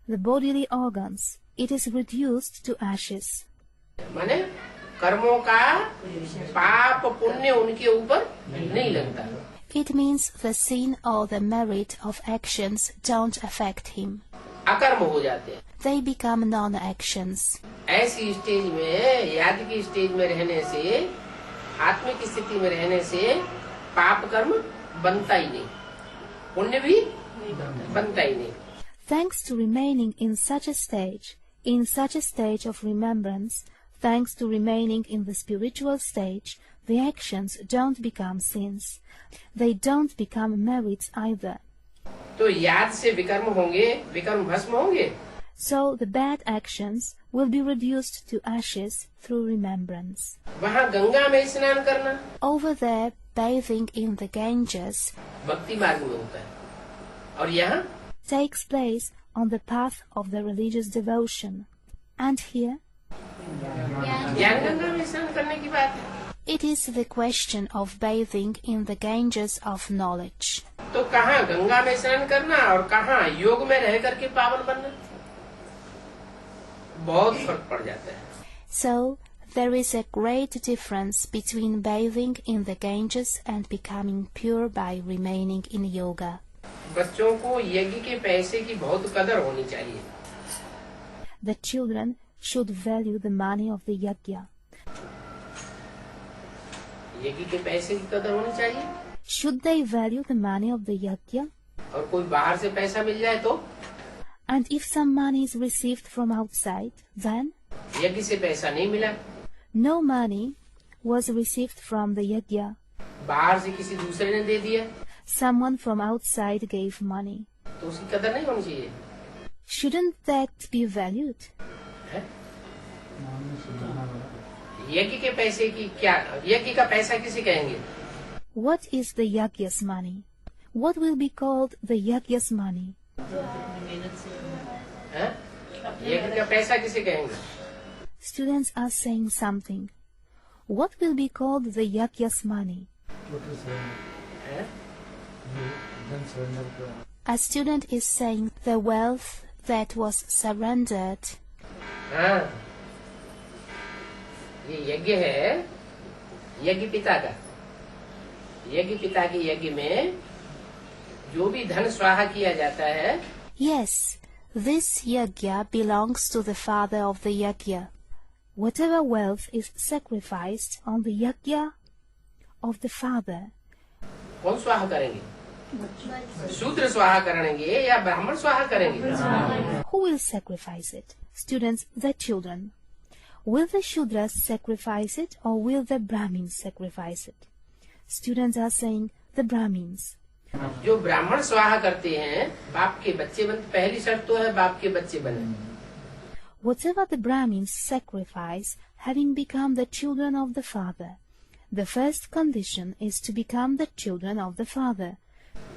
the bodily organs, it is reduced to ashes. माने कर्मों का पाप पुण्य उनके ऊपर नहीं लगता. It means the sin or the merit of actions don't affect him. अकर्म हो जाते हैं. They become non-actions. ऐसी स्टेज में, याद की स्टेज में रहने से, आत्मिक स्थिति में रहने से पाप कर्म बनता ही नहीं, पुण्य भी बनता ही नहीं. Thanks to remaining in such a stage of remembrance, thanks to remaining in the spiritual stage, the actions don't become sins. They don't become merits either. तो याद से विकर्म होंगे, विकर्म भस्म होंगे. So the bad actions will be reduced to ashes through remembrance. वहाँ गंगा में स्नान करना Over there, bathing in the Ganges भक्ति मार्ग में होता है, और यहाँ takes place on the path of the religious devotion. And here, ज्ञान गंगा में स्नान करने की बात है. it is the question of bathing in the Ganges of knowledge. तो कहाँ गंगा में स्नान करना और कहाँ योग में रह करके पावन बनना, बहुत फर्क पड़ जाता है. So, there is a great difference between bathing in the Ganges and becoming pure by remaining in yoga. बच्चों को यज्ञ के पैसे की बहुत कदर होनी चाहिए. The children should value the money of the yajna. यज्ञ के पैसे की कदर होनी चाहिए. Should they value the money of the yajna? और कोई बाहर से पैसा मिल जाए तो And if some money is received from outside, then यज्ञ से पैसा नहीं मिला, no money was received from the yajna. बाहर से किसी दूसरे ने दे दिया, Someone from outside gave money. तो उसकी कदर नहीं होनी चाहिए. Shouldn't that be valued? है? यज्ञ के पैसे की क्या, यज्ञ का पैसा किसे कहेंगे? What is the yajna's money? What will be called the yajna's money? है? यज्ञ का पैसा किसे कहेंगे? Students are saying something. What will be called the yajna's money? है? A student is saying the wealth that was surrendered. हाँ, ये यज्ञ है, यज्ञ पिता का। यज्ञ पिता के यज्ञ में जो भी धन स्वाहा किया जाता है, Yes, this yajna belongs to the father of the yajna. Whatever wealth is sacrificed on the yajna of the father. कौन स्वाहा करेंगे? शूद्र स्वाहा करेंगे या ब्राह्मण स्वाहा करेंगे? Who will sacrifice it? Students, the children. Will the Shudras sacrifice it or will the Brahmins sacrifice it? Students are saying the Brahmins. जो ब्राह्मण स्वाहा करते हैं, बाप के बच्चे बनते। पहली शर्त तो है बाप के बच्चे बने। Whatever the Brahmins sacrifice, having become the children of the father, the first condition is to become the children of the father.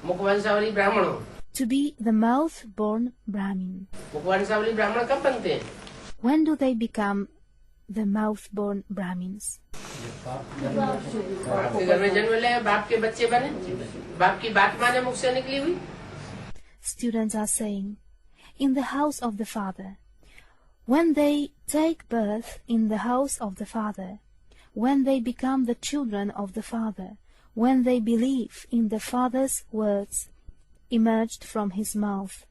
मुखवंशावली ब्राह्मण हो। To be the mouth-born Brahmin. मुखवंशावली ब्राह्मण कब बनते हैं? When do they become the mouth-born Brahmins? बाप के घर में जन्म ले, बाप के बच्चे बने, बाप की बात माने मुख से निकली हुई। Students are saying, in the house of the father. When they take birth in the house of the father, when they become the children of the father, when they believe in the father's words emerged from his mouth.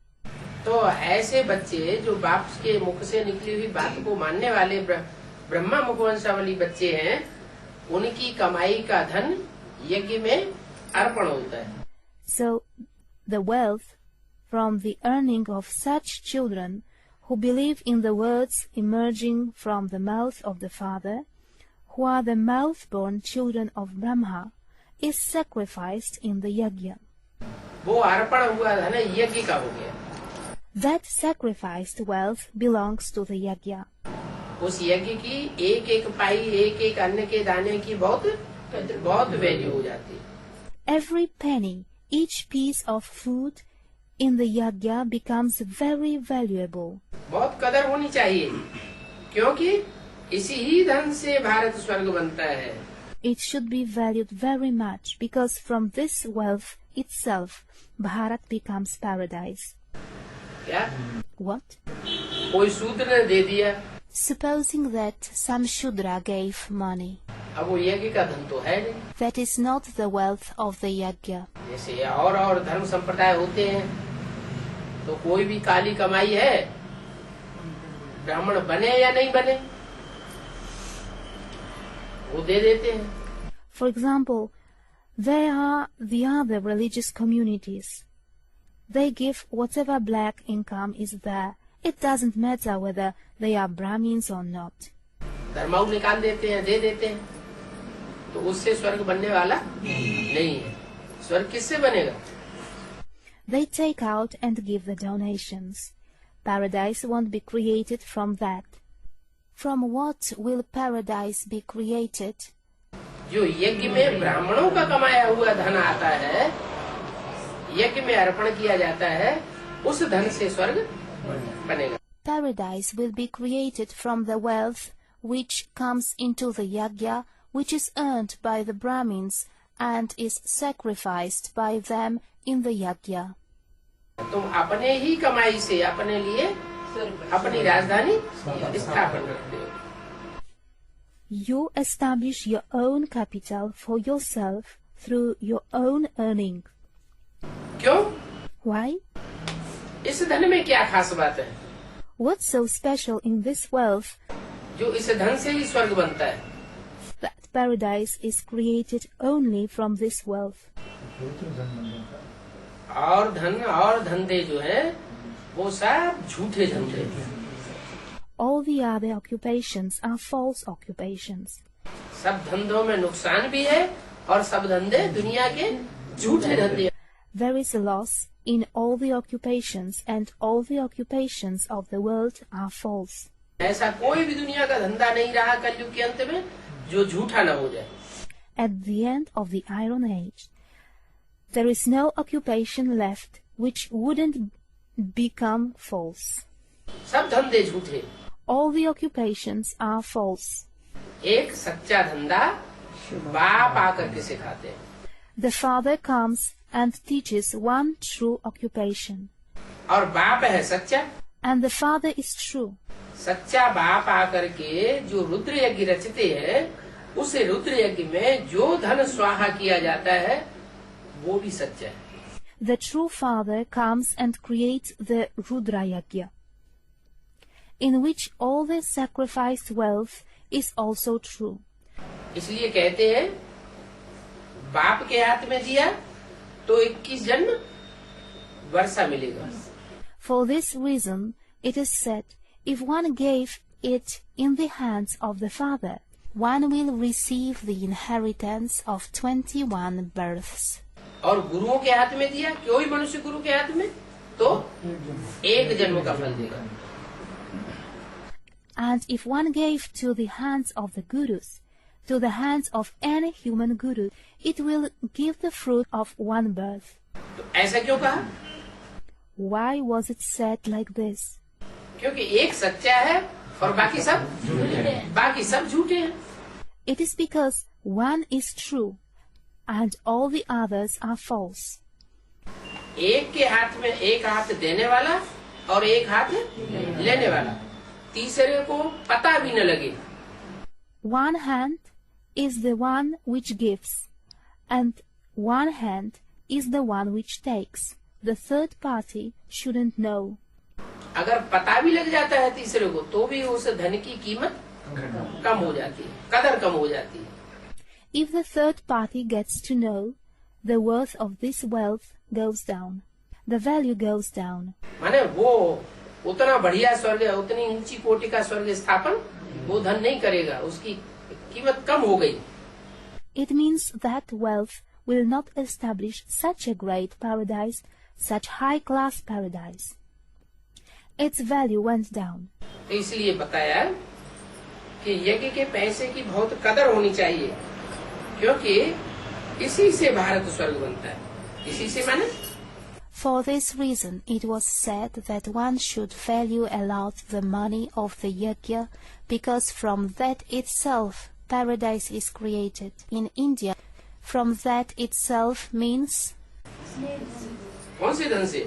तो ऐसे बच्चे जो बाप के मुख से निकली हुई बात को मानने वाले ब्रह्मा मुखवंशावली बच्चे हैं, उनकी कमाई का धन यज्ञ में अर्पण होता है। So the wealth from the earning of such children who believe in the words emerging from the mouth of the father, who are the mouth-born children of Brahma, is sacrificed in the yajna. वो अर्पण हुआ धन यज्ञ का हो गया। That sacrificed wealth belongs to the yajna. उस यज्ञ की एक एक पाई, एक एक अन्न के दाने की बहुत वैल्यू हो जाती है। Every penny, each piece of food in the yajna becomes very valuable. बहुत कदर होनी चाहिए, क्योंकि इसी ही धन से भारत स्वर्ग बनता है। It should be valued very much because from this wealth itself, Bharat becomes paradise. क्या? What? कोई शूद्र ने दे दिया, Supposing that some Shudra gave money. अब वो यज्ञ का धन तो है नहीं। That is not the wealth of the yajna. जैसे और धर्म संप्रदाय होते हैं, तो कोई भी काली कमाई है, ब्राह्मण बने या नहीं बने, वो दे देते हैं। For example, there are the other religious communities. They give whatever black income is there. It doesn't matter whether they are Brahmins or not. धर्माऊ निकाल देते हैं, दे देते हैं, तो उससे स्वर्ग बनने वाला नहीं है। स्वर्ग किससे बनेगा? They take out and give the donations. Paradise won't be created from that. From what will paradise be created? जो यज्ञ में ब्राह्मणों का कमाया हुआ धन आता है, यज्ञ में अर्पण किया जाता है, उस धन से स्वर्ग बनेगा। Paradise will be created from the wealth which comes into the yajna, which is earned by the Brahmins and is sacrificed by them in the yajna. तुम अपने ही कमाई से अपने लिए अपनी राजधानी स्थापन करते हो। You establish your own capital for yourself through your own earning. क्यों? Why? इस धन में क्या खास बात है? What's so special in this wealth जो इस धन से ही स्वर्ग बनता है। that paradise is created only from this wealth? और धन और धंधे जो है वो सब झूठे धंधे। All the other occupations are false occupations. सब धंधों में नुकसान भी है और सब धंधे दुनिया के झूठे धंधे। There is a loss in all the occupations and all the occupations of the world are false. ऐसा कोई भी दुनिया का धंधा नहीं रहा कलयुग के अंत में जो झूठा न हो जाए। At the end of the Iron Age, there is no occupation left which wouldn't become false. सब धंधे झूठे। All the occupations are false. एक सच्चा धंधा बाप आकर के सिखाते हैं। The father comes and teaches one true occupation. और बाप है सच्चा। And the father is true. सच्चा बाप आकर के जो रुद्र यज्ञ रचते हैं, उस रुद्र यज्ञ में जो धन स्वाहा किया जाता है वो भी सच्चा है. The true father comes and creates the Rudra Yajna, in which all the sacrificed wealth is also true. इसलिए कहते हैं बाप के हाथ में दिया तो 21 जन्म वर्षा मिलेगा. For this reason, it is said, if one gave it in the hands of the father, one will receive the inheritance of 21 births. और गुरुओं के हाथ में दिया, कोई मनुष्य गुरु के हाथ में, तो एक जन्म का फल देगा. And if one gave to the hands of the gurus, to the hands of any human guru, it will give the fruit of one birth. तो ऐसा क्यों कहा? Why was it said like this? क्योंकि एक सच्चा है और बाकी सब झूठे हैं. It is because one is true and all the others are false. एक के हाथ में एक हाथ देने वाला और एक हाथ लेने वाला, तीसरे को पता भी न लगे. One hand is the one which gives, and one hand is the one which takes. The third party shouldn't know. अगर पता भी लग जाता है तीसरे को, तो भी उस धन की कीमत कम हो जाती है, कदर कम हो जाती है. If the third party gets to know, the worth of this wealth goes down. The value goes down. माने वो उतना बढ़िया स्वर्ग, उतनी ऊंची कोटि का स्वर्ग स्थापन वो धन नहीं करेगा, उसकी कीमत कम हो गई. It means that wealth will not establish such a great paradise, such high-class paradise. Its value went down. तो इसलिए बताया कि यज्ञ के पैसे की बहुत कदर होनी चाहिए, क्योंकि इसी से भारत स्वर्ग बनता है. इसी से माने For this reason, it was said that one should value a lot the money of the yajna, because from that itself paradise is created. In India, from that itself means कौन से धन से?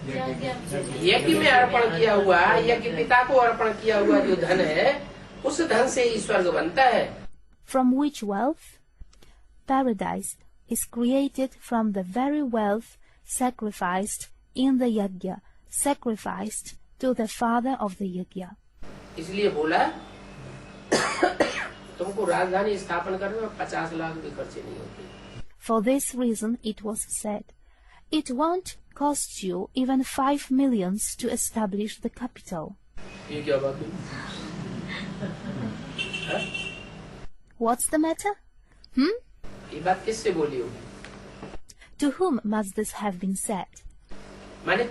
यज्ञ में अर्पण किया हुआ, यज्ञ पिता को अर्पण किया हुआ जो धन है, उस धन से ही स्वर्ग बनता है. From which wealth? Paradise is created from the very wealth sacrificed in the yajna, sacrificed to the father of the yajna. इसलिए बोला तुमको राजधानी स्थापन करने में 50 लाख भी खर्चे नहीं होते. For this reason, it was said, it won't cost you even 5 millions to establish the capital. ये क्या बात है? What's the matter? ये बात किससे बोली होगी? To whom must this have been said? माने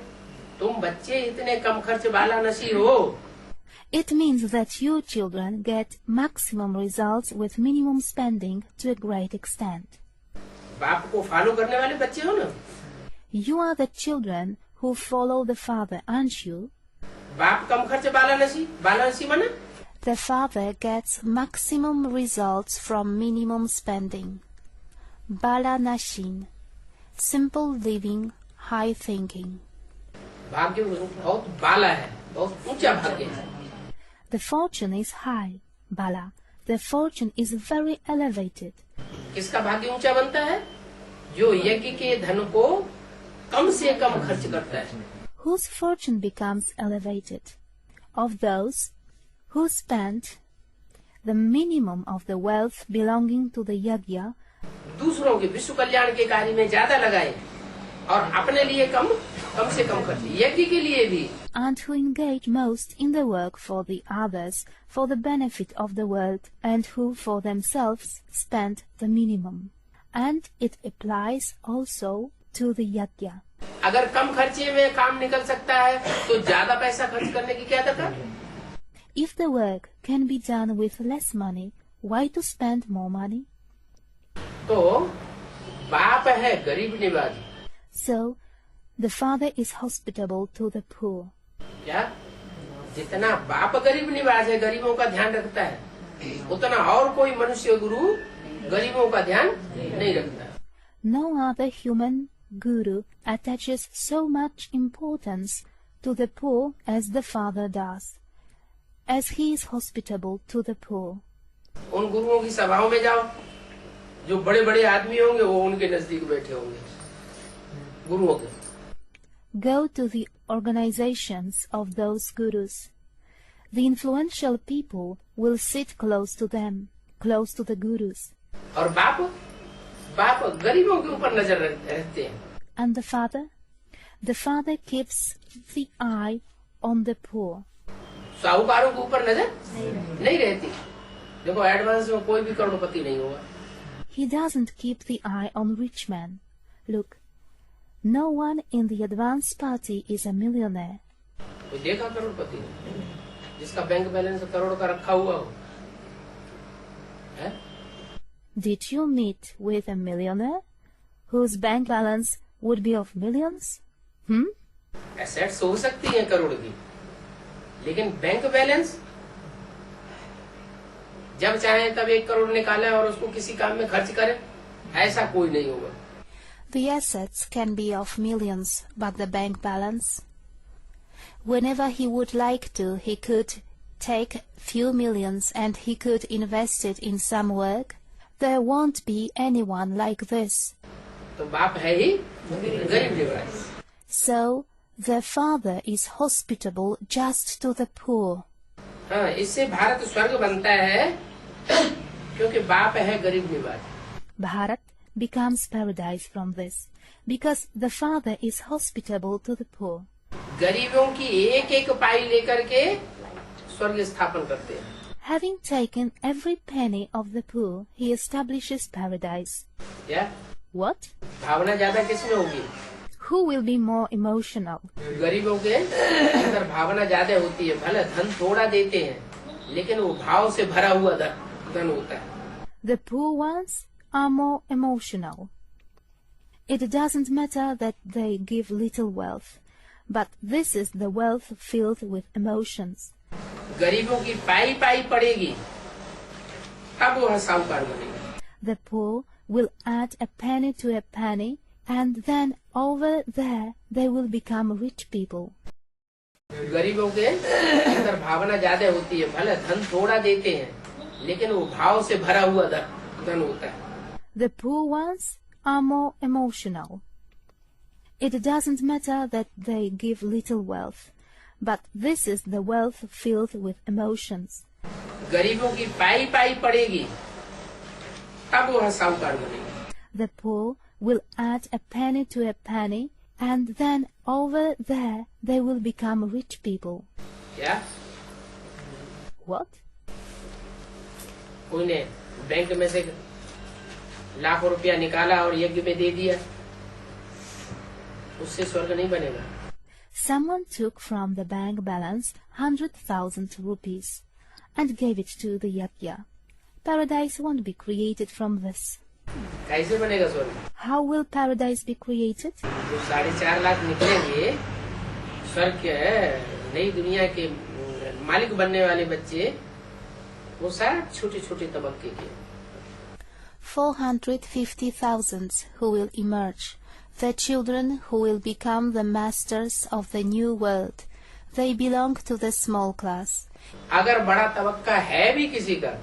तुम बच्चे इतने कम खर्च वाला नसीब हो. It means that you children get maximum results with minimum spending to a great extent. बाप को फॉलो करने वाले बच्चे हो ना. You are the children who follow the father, aren't you? बाप कम खर्च वाला नसीब माने The father gets maximum results from minimum spending. Bala Nashin. Simple living, high thinking. भाग्य बहुत बाला है, बहुत ऊंचा भाग्य है. The fortune is high, Bala. The fortune is very elevated. किसका भाग्य ऊंचा बनता है? जो यज्ञ के धन को कम से कम खर्च करता है. Whose fortune becomes elevated? Of those who spend the minimum of the wealth belonging to the yajna, दूसरों के विश्व कल्याण के कार्य में ज्यादा लगाए और अपने लिए कम से कम खर्च, यज्ञ के लिए भी. and who engage most in the work for the others, for the benefit of the world, and who for themselves spend the minimum. And it applies also to the yajna. अगर कम खर्चे में काम निकल सकता है तो ज्यादा पैसा खर्च करने की क्या दरकार? If the work can be done with less money, why to spend more money? तो बाप है गरीब निवाज. So, the father is hospitable to the poor. क्या? जितना बाप गरीब निवाज है, गरीबों का ध्यान रखता है, उतना और कोई मनुष्य गुरु गरीबों का ध्यान नहीं रखता. No other human guru attaches so much importance to the poor as the Father does, as he is hospitable to the poor. उन गुरुओं की सभाओं में जाओ, जो बड़े बड़े आदमी होंगे वो उनके नजदीक बैठे होंगे, गुरुओं के. Go to the organizations of those gurus. The influential people will sit close to them, close to the gurus. और बाप गरीबों के ऊपर नजर रहते हैं. And the Father keeps the eye on the poor. साहूकारों के ऊपर नजर नहीं रहती. देखो एडवांस में कोई भी करोड़पति नहीं होगा. He doesn't keep the eye on rich men. Look, no one in the advance party is a millionaire. कोई देखा करोड़पति जिसका बैंक बैलेंस करोड़ का रखा हुआ हो? है? Did you meet with a millionaire whose bank balance would be of millions? Assets हो सकती हैं करोड़ की, लेकिन बैंक बैलेंस जब चाहे तब 1 करोड़ निकाले और उसको किसी काम में खर्च करे, ऐसा कोई नहीं होगा. The assets can be of millions, but the bank balance? Whenever he would like to, he could take few millions and he could invest it in some work. There won't be anyone like this. तो बाप है ही गरीब निवास. So the Father is hospitable just to the poor. हाँ, इससे भारत स्वर्ग बनता है, क्योंकि बाप है गरीब निवास. Bharat becomes paradise from this, because the Father is hospitable to the poor. गरीबों की एक पाई लेकर के स्वर्ग स्थापन करते हैं. Having taken every penny of the poor, he establishes paradise. Yeah? What? भावना ज्यादा किसमें होगी? Who will be more emotional? गरीबों के अंदर भावना ज्यादा होती है. भले धन थोड़ा देते हैं, लेकिन वो भाव से भरा हुआ धन होता है. The poor ones are more emotional. It doesn't matter that they give little wealth, but this is the wealth filled with emotions. गरीबों की पाई पड़ेगी, तब वह साहूकार बनेगा. The poor will add a penny to a penny, and then over there they will become rich people. गरीबों के अंदर भावना ज्यादा होती है. भले धन थोड़ा देते हैं, लेकिन वो भाव से भरा हुआ धन होता है. The poor ones are more emotional. It doesn't matter that they give little wealth, but this is the wealth filled with emotions. गरीबों की पाई पड़ेगी, तब वह साहूकार बनेगा. The poor will add a penny to a penny, and then over there they will become rich people. क्या? What? कोई ने बैंक में से लाखों रुपया निकाला और यज्ञ में दे दिया, उससे स्वर्ग नहीं बनेगा. Someone took from the bank balance 100,000 rupees and gave it to the yajna. Paradise won't be created from this. कैसे बनेगा स्वर्ग? How will paradise be created? जो 4.5 लाख निकलेंगे स्वर्ग के नई दुनिया के मालिक बनने वाले बच्चे, वो सारे छोटे छोटे तबके के. 450,000 who will emerge, the children who will become the masters of the new world. They belong to the small class. अगर बड़ा तबक्का है भी किसी का,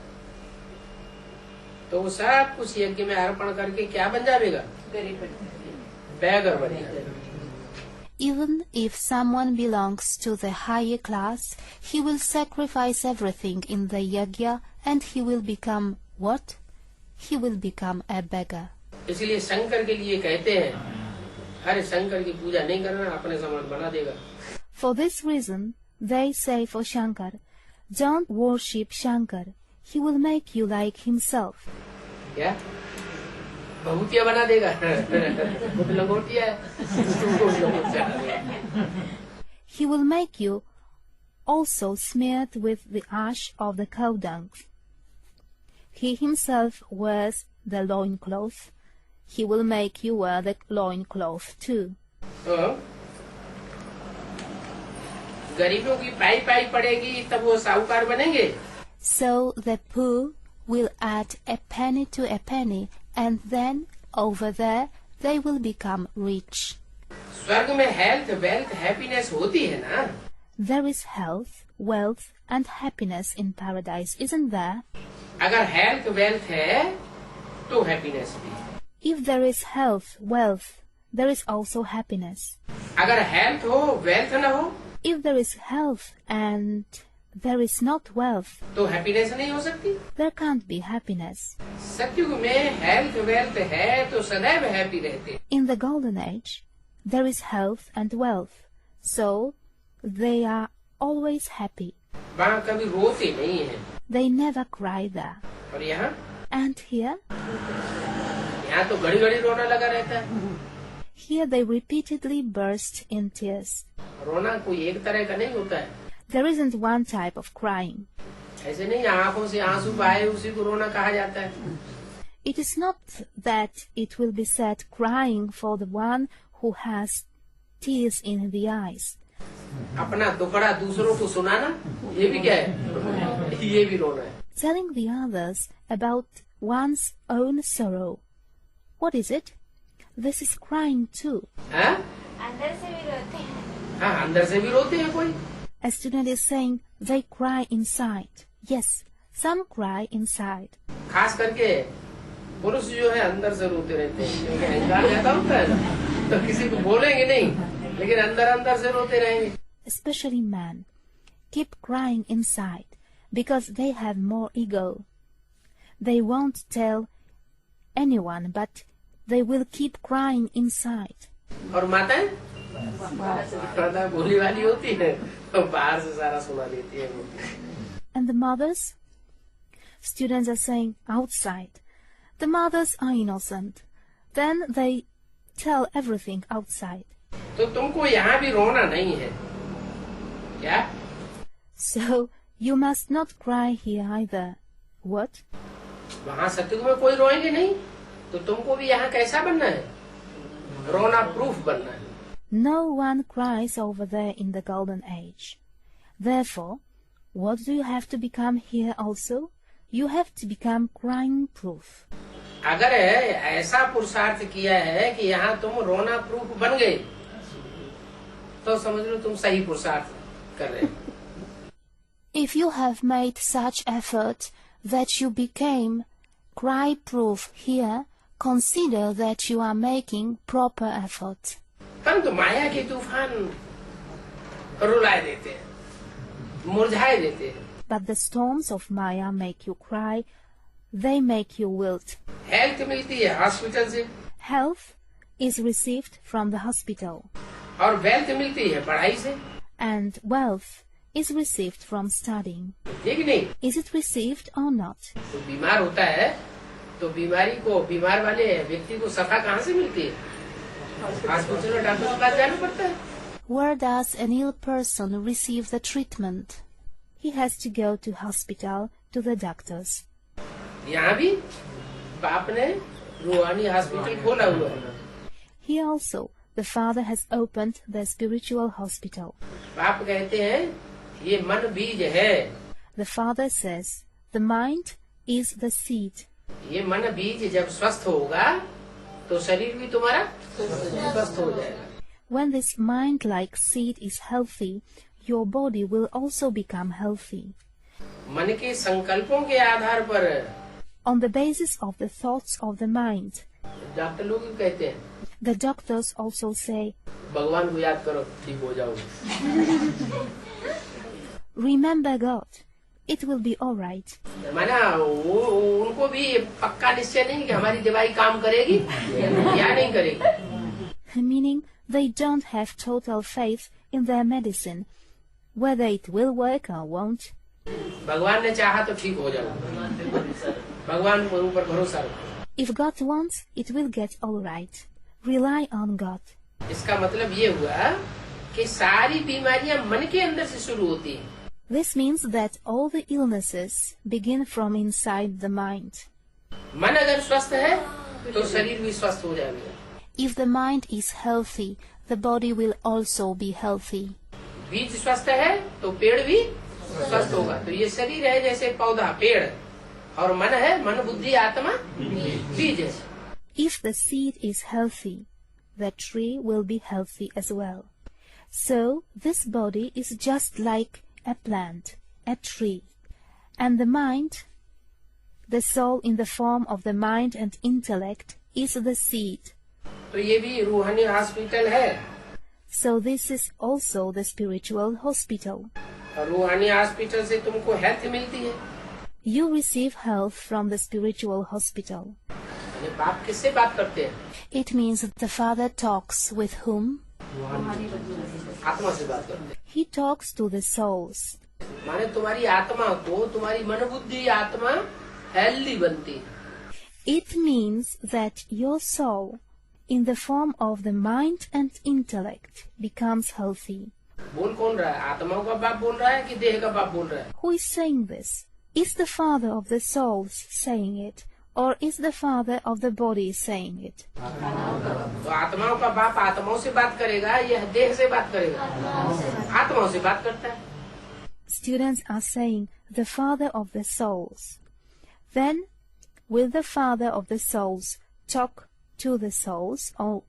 तो वो सब कुछ यज्ञ में अर्पण करके क्या बन जाएगा? बैगर बन जाएगा. Even if someone belongs to the higher class, he will sacrifice everything in the yajna and he will become what? He will become a beggar. इसलिए शंकर के लिए कहते हैं, अरे शंकर की पूजा नहीं करना, अपने समान बना देगा. For this reason, they say for Shankar, don't worship Shankar. He will make you like himself. क्या? भभूतिया बना देगा. वो तो लंगोटिया है. He will make you also smeared with the ash of the cow dung. He himself wears the loincloth. He will make you wear the loincloth too. गरीबों की पाई पड़ेगी, तब वो साहूकार बनेंगे. So the poor will add a penny to a penny, and then over there they will become rich. स्वर्ग में health wealth happiness होती है ना? There is health, wealth and happiness in paradise, isn't there? अगर health wealth है तो happiness भी। If there is health, wealth, there is also happiness. अगर हेल्थ हो वेल्थ न हो If there is health and there is not wealth, तो happiness नहीं हो सकती। there can't be happiness. सतयुग में हेल्थ वेल्थ है तो सदैव हैप्पी रहते। In the golden age, there is health and wealth, so they are always happy. वहाँ कभी रोते नहीं है। They never cry there. और यहाँ And here? यहाँ तो घड़ी घड़ी रोना लगा रहता है। Here they repeatedly burst in tears. रोना कोई एक तरह का नहीं होता है। There isn't one type of crying. ऐसे नहीं आंखों से आंसू बहाए उसी को रोना कहा जाता है। It is not that it will be said crying for the one who has tears in the eyes. अपना दुखड़ा दूसरों को सुनाना ये भी क्या है? ये भी रोना है। Telling the others about one's own sorrow. What is it? This is crying too. हाँ? अंदर से भी रोते हैं। हाँ, अंदर से भी रोते हैं कोई। A student is saying they cry inside. Yes, some cry inside. खास करके पुरुष जो है अंदर से रोते रहते हैं क्योंकि अहंकार ज्यादा होता है ना, तो किसी को बोलेंगे नहीं लेकिन अंदर अंदर से रोते रहेंगे। Especially men keep crying inside because they have more ego. They won't tell anyone, but they will keep crying inside. और माताएं माता बोली वाली होती है तो बाहर से सारा सुना देती है। And the mothers? Students are saying outside. The mothers are innocent. Then they tell everything outside. तो तुमको यहाँ भी रोना नहीं है क्या? So you must not cry here either. What? वहाँ सतयुग में कोई रोएंगे नहीं तो तुमको भी यहाँ कैसा बनना है? रोना प्रूफ बनना है। No one cries over there in the golden age. Therefore, what do you have to become here also? You have to become crying proof. अगर ऐसा पुरुषार्थ किया है कि यहाँ तुम रोना प्रूफ बन गए तो समझ लो तुम सही पुरुषार्थ कर रहे हो। If you have made such effort that you became cry proof here, consider that you are making proper effort. परंतु माया के तूफान रुलाए देते हैं, मुरझाए देते हैं। But the storms of Maya make you cry, they make you wilt. Health मिलती है हॉस्पिटल से, Health is received from the hospital, और वेल्थ मिलती है पढ़ाई से, and wealth is received from studying. ठीक नहीं? Is it received or not? तो बीमार होता है तो बीमारी को बीमार वाले व्यक्ति को सफा कहाँ से मिलती है? हॉस्पिटल में डॉक्टर के पास जाना पड़ता है। Where does an ill person receive the treatment? He has to go to hospital, to the doctors. यहाँ भी बाप ने रूहानी हॉस्पिटल खोला हुआ है। Here also, the father has opened the spiritual hospital. बाप कहते हैं ये मन बीज है। The father says, the mind is the seed. ये मन बीज जब स्वस्थ होगा तो शरीर भी तुम्हारा स्वस्थ हो जाएगा। When this mind-like seed is healthy, your body will also become healthy. मन के संकल्पों के आधार पर On the basis of the thoughts of the mind, doctor लोग कहते हैं the doctors also say, भगवान को याद करो ठीक हो जाओगे। remember God, it will be all right. माना उनको भी पक्का निश्चय नहीं कि हमारी दवाई काम करेगी या नहीं करेगी। Meaning, they don't have total faith in their medicine, whether it will work or won't. भगवान ने चाहा तो ठीक हो जाओ, भगवान के ऊपर भरोसा रखो। If God wants, it will get all right. Rely on God. इसका मतलब ये हुआ कि सारी बीमारियां मन के अंदर से शुरू होती हैं। This means that all the illnesses begin from inside the mind. मन अगर स्वस्थ है तो शरीर भी स्वस्थ हो जाएगा। If the mind is healthy, the body will also be healthy. बीज स्वस्थ है तो पेड़ भी स्वस्थ होगा। तो ये शरीर है जैसे पौधा पेड़, और मन है मन बुद्धि आत्मा बीज है। If the seed is healthy, the tree will be healthy as well. So this body is just like a plant, a tree, and the mind, the soul in the form of the mind and intellect, is the seed. तो ये भी रूहानी hospital है. So this is also the spiritual hospital. और रूहानी hospital से तुमको health मिलती है. You receive health from the spiritual hospital. यानी बाप किससे बात करते हैं? It means that the Father talks with whom? आत्मा से बात करते हैं. He talks to the souls. माने तुम्हारी आत्मा को, तुम्हारी मन बुद्धि आत्मा हेल्दी बनती है. It means that your soul, in the form of the mind and intellect, becomes healthy. बोल कौन रहा है? आत्माओं का बाप बोल रहा है कि देह का बाप बोल रहा है? Who is saying this? Is the Father of the souls saying it, or is the Father of the body saying it? तो आत्माओं का बाप आत्माओं से बात करेगा, यह देह से बात करेगा? आत्माओं से बात करता है. Students are saying the Father of the souls. Then, will the Father of the souls talk to the souls, or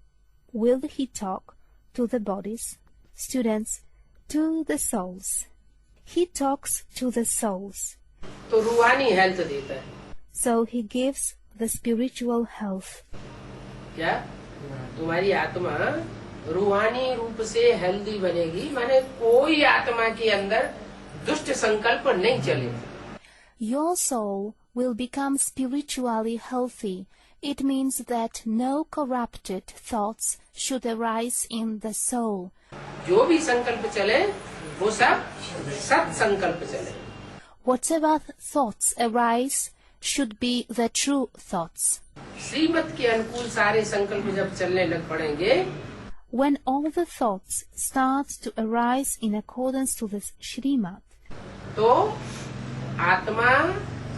will he talk to the bodies? Students, to the souls. He talks to the souls. तो रूहानी health देता है. So he gives the spiritual health. क्या तुम्हारी आत्मा रूहानी रूप से हेल्दी बनेगी? माने कोई आत्मा के अंदर दुष्ट संकल्प नहीं चले. Your soul will become spiritually healthy. It means that no corrupted thoughts should arise in the soul. जो भी संकल्प चले वो सब सत संकल्प चले. Whatever thoughts arise should be the true thoughts. श्रीमत के अनुकूल सारे संकल्प जब चलने लग पड़ेंगे, When all the thoughts start to arise in accordance to the Shrimad, तो आत्मा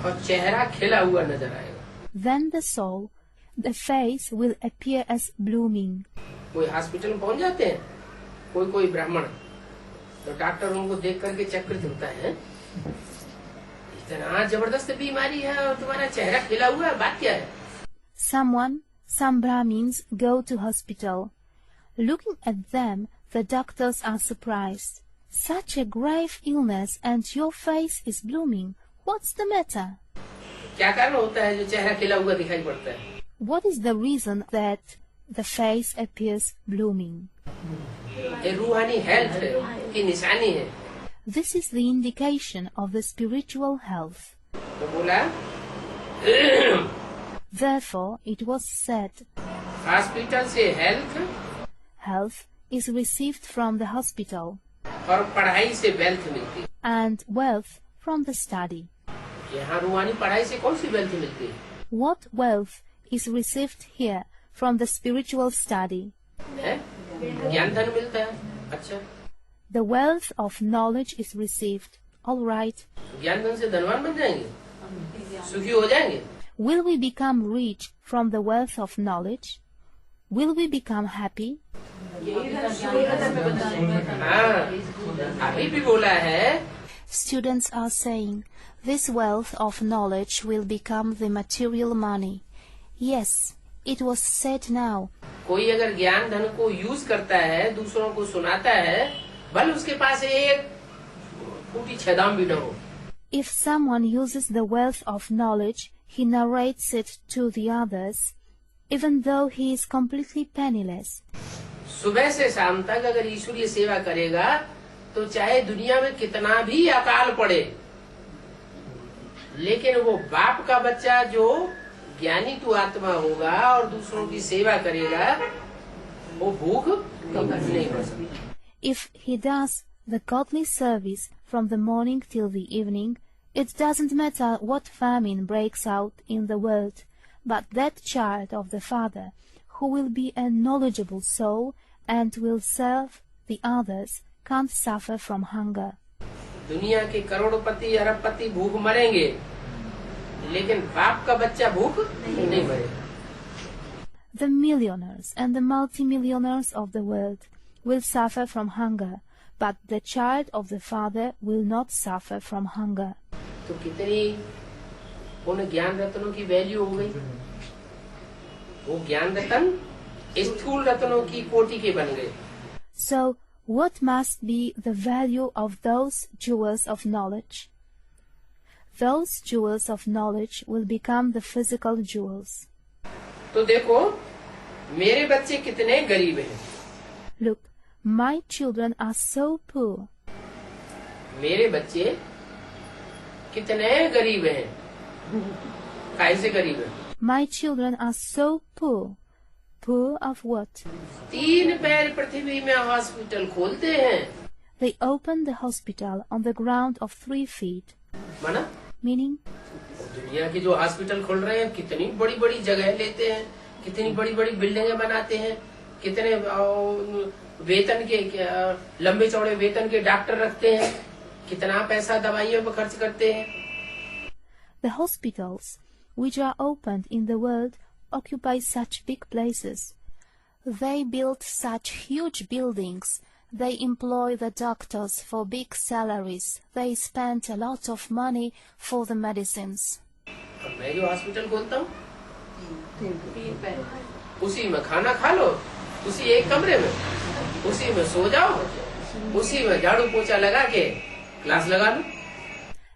और चेहरा खिला हुआ नजर आएगा. then the soul, the face will appear as blooming. कोई हॉस्पिटल में पहुंच जाते हैं, कोई ब्राह्मण, तो डॉक्टर उनको देख करके चक्कर होता है, इतना जबरदस्त बीमारी है और तुम्हारा चेहरा खिला हुआ है, बात क्या है? Some Brahmins go to hospital. Looking at them, the doctors are surprised. Such a grave illness and your face is blooming. What's the matter? क्या कारण होता है जो चेहरा खिला हुआ दिखाई पड़ता है? What is the reason that the face appears blooming? ये रूहानी हेल्थ की निशानी है. This is the indication of the spiritual health. तो बोला Therefore, it was said, hospital से health is received from the hospital, और पढ़ाई से वेल्थ मिलती है. and wealth from the study. यहाँ रूहानी पढ़ाई से कौन सी वेल्थ मिलती है? What wealth is received here from the spiritual study? ज्ञान धन मिलता है. अच्छा, The wealth of knowledge is received. All right. ज्ञान धन से धनवान बन जाएंगे, सुखी हो जाएंगे. Will we become rich from the wealth of knowledge? Will we become happy? हाँ, अभी भी बोला है. Students are saying, this wealth of knowledge will become the material money. Yes, it was said now. कोई अगर ज्ञान धन को यूज करता है, दूसरों को सुनाता है, भले उसके पास एक फूटी छदाम भी न हो. If someone uses the wealth of knowledge, he narrates it to the others, even though he is completely penniless. सुबह से शाम तक अगर ईश्वरीय सेवा करेगा, तो चाहे दुनिया में कितना भी अकाल पड़े, लेकिन वो बाप का बच्चा जो ज्ञानी तू आत्मा होगा और दूसरों की सेवा करेगा, वो भूख नहीं पड़ सकती. If he does the godly service from the morning till the evening, it doesn't matter what famine breaks out in the world, but that child of the Father, who will be a knowledgeable soul and will serve the others, can't suffer from hunger. दुनिया के करोड़पति अरबपति भूख मरेंगे, लेकिन बाप का बच्चा भूख नहीं मरेगा. The millionaires and the multimillionaires of the world will suffer from hunger, but the child of the Father will not suffer from hunger. तो कितनी उन ज्ञान रत्नों की वैल्यू हो गई. वो ज्ञान रत्न स्थूल रत्नों की कोटि के बन गए। So, what must be the value of those jewels of knowledge? Those jewels of knowledge will become the physical jewels. तो देखो मेरे बच्चे कितने गरीब हैं। Look, my children are so poor. मेरे बच्चे कितने गरीब हैं। कैसे गरीब हैं? My children are so poor. Poor of what? 3 पैर पृथ्वी में हॉस्पिटल खोलते हैं। They open the hospital on the ground of 3 feet. माना Meaning, दुनिया की जो हॉस्पिटल खोल रहे हैं कितनी बड़ी बड़ी जगह लेते हैं, कितनी बड़ी बड़ी बिल्डिंगें बनाते हैं, कितने वेतन के लंबे चौड़े वेतन के डॉक्टर रखते हैं, कितना पैसा दवाइयों पर खर्च करते हैं। the hospitals which are opened in the world occupy such big places. They build such huge buildings. They employ the doctors for big salaries. They spend a lot of money for the medicines. मैं जो hospital खोलता हूँ उसी में खाना खा लो, उसी एक कमरे में, उसी में सो जाओ, उसी में झाड़ू पोछा लगा के क्लास लगा लो।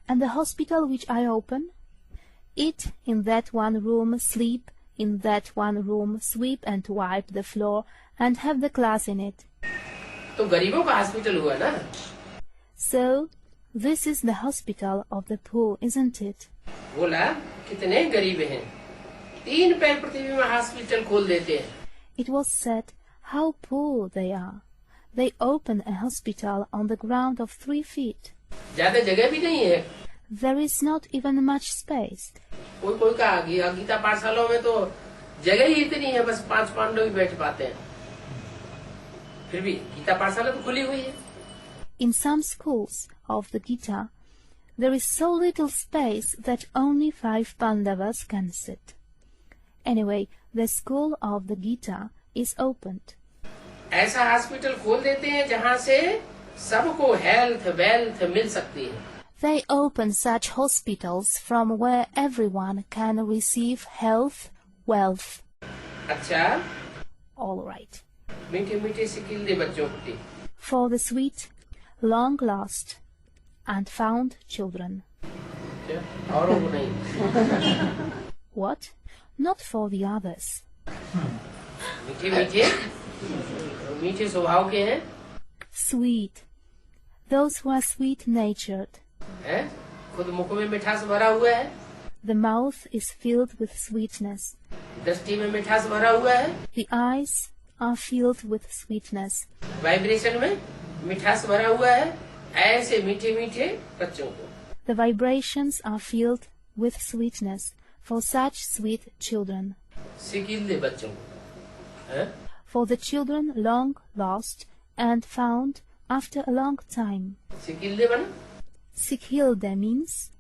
And the hospital which I open, eat in that one room, sleep in that one room, sweep and wipe the floor, and have the class in it. तो गरीबों का हॉस्पिटल हुआ ना। So, this is the hospital of the poor, isn't it? बोला कितने गरीब हैं, 3 पैर पृथ्वी में हॉस्पिटल खोल देते हैं। It was said how poor they are. They open a hospital on the ground of 3 feet. ज्यादा जगह भी नहीं है। There is not even much space. कोई का गीता पाठशालाओं में तो जगह ही इतनी है, बस 5 पांडव ही बैठ पाते हैं। फिर भी गीता पाठशाला तो खुली हुई है। In some schools of the Gita, there is so little space that only 5 Pandavas can sit. Anyway, the school of the Gita is opened. ऐसा हॉस्पिटल खोल देते हैं जहाँ से सबको हेल्थ वेल्थ मिल सकती है। They open such hospitals from where everyone can receive health, wealth. अच्छा, All right. मीठे मीठे सिकिल दे बच्चों को। For the sweet, long lost, and found children. औरों को नहीं। What? Not for the others. मीठे मीठे मीठे स्वभाव के हैं। Sweet. Those who are sweet-natured. हैं? खुद मुख में मिठास भरा हुआ है। The mouth is filled with sweetness. दृष्टि में मिठास भरा हुआ है। The eyes are filled with sweetness. Vibration में मिठास भरा हुआ है। ऐसे मीठे मीठे बच्चों को। The vibrations are filled with sweetness for such sweet children. सिकिल दे बच्चों को। हैं? For the children long lost and found after a long time. सिकिल दे बना Sikhilde means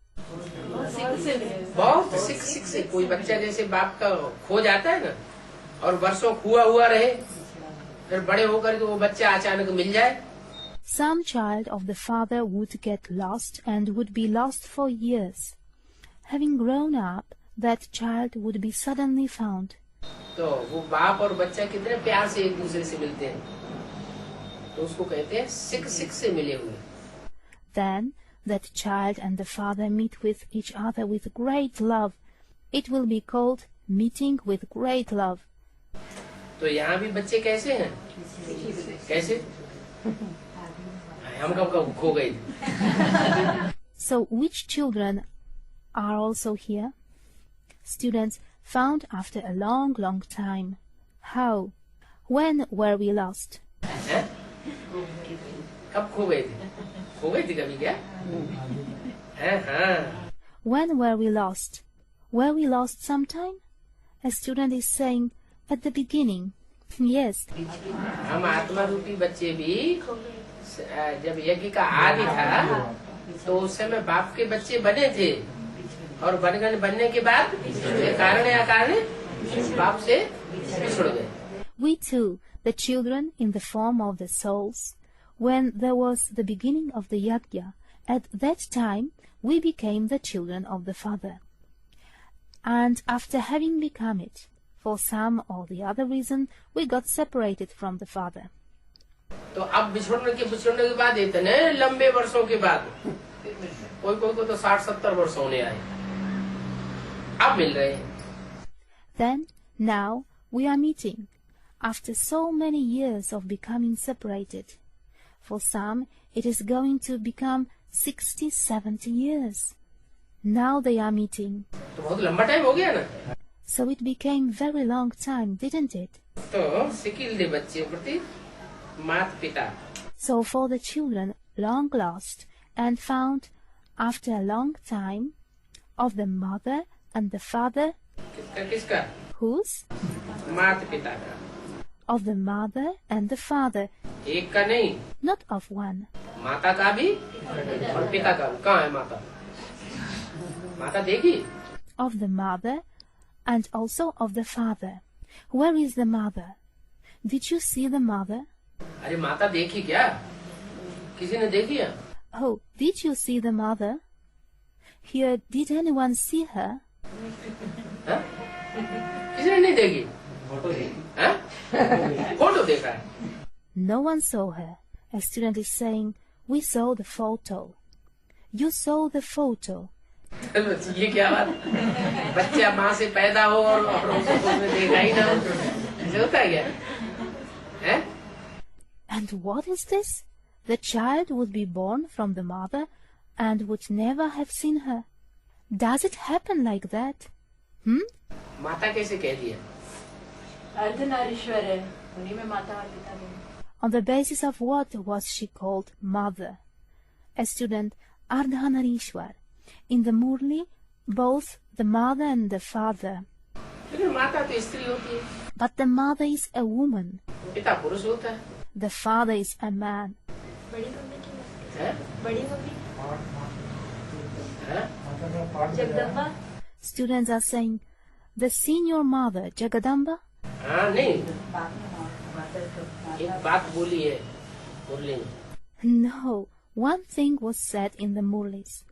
बहुत सिक से कोई बच्चा जैसे बाप का खो जाता है ना, और वर्षों खुआ हुआ रहे, फिर बड़े होकर के वो बच्चा अचानक मिल जाए। some child of the father would get lost and would be lost for years. Having grown up, that child would be suddenly found. तो वो बाप और बच्चा कितने प्यार से एक दूसरे से मिलते हैं, तो उसको कहते हैं सिक से मिले हुए। Then that child and the father meet with each other with great love. It will be called meeting with great love. तो यहाँ भी बच्चे कैसे हैं? कैसे? हम कब खो गए। So which children are also here? Students found after a long, long time. How? When were we lost? हैं? कब खो गए थे? खो गए थे कभी क्या? हाँ। When were we lost? Were we lost sometime? A student is saying, at the beginning. Yes. हम आत्मा रूपी बच्चे भी जब यज्ञ का आदि था तो उस समय बाप के बच्चे बने थे, और बनने के बाद कारण अकारण बाप से बिछड़ गए। We too, the children in the form of the souls, when there was the beginning of the yajna, at that time we became the children of the Father. And after having become it, For some or the other reason, we got separated from the father. तो अब बिछड़ने के बाद इतने लंबे वर्षों के बाद कोई को तो 60-70 वर्ष होने आए, अब मिल रहे हैं. Then, now, we are meeting, after so many years of becoming separated. For some, it is going to become 60-70 years. Now they are meeting. तो बहुत लंबा टाइम हो गया ना. So it became very long time, didn't it? तो sickle दे बच्चे प्रति माता पिता. So for the children long lost and found after a long time, of the mother and the father. किसका? Whose? माता पिता का. Of the mother and the father. एक का नहीं. Not of one. माता का भी और पिता का भी. कहाँ है माता? माता देखी? Of the mother and also of the father. Where is the mother? Did you see the mother? अरे माता देखी क्या? किसी ने देखी है? Oh, did you see the mother? Here, did anyone see her? हाँ? किसी ने नहीं देखी? हाँ? फोटो देखा है. No one saw her. A student is saying, we saw the photo. You saw the photo. ये क्या बात? बच्चा माँ से पैदा हो और उसने देखा ही ना, ऐसे होता है क्या? हैं? And what is this? The child would be born from the mother and would never have seen her. Does it happen like that? माता कैसे कह दिया? अर्धनारीश्वर है, उन्हीं में माता और पिता भी. On the basis of what was she called mother? A student, Ardhanarishwar. In the Murli, both the mother and the father. लेकिन माता तो स्त्री होती है. But the mother is a woman. पिता पुरुष होता है. The father is a man. बड़ी मम्मी की बात हैं? बड़ी मम्मी हैं? Jagdamba. Students are saying, the senior mother, Jagadamba? हाँ नहीं. एक बात बोली है मुरली में. No, one thing was said in the Murlis.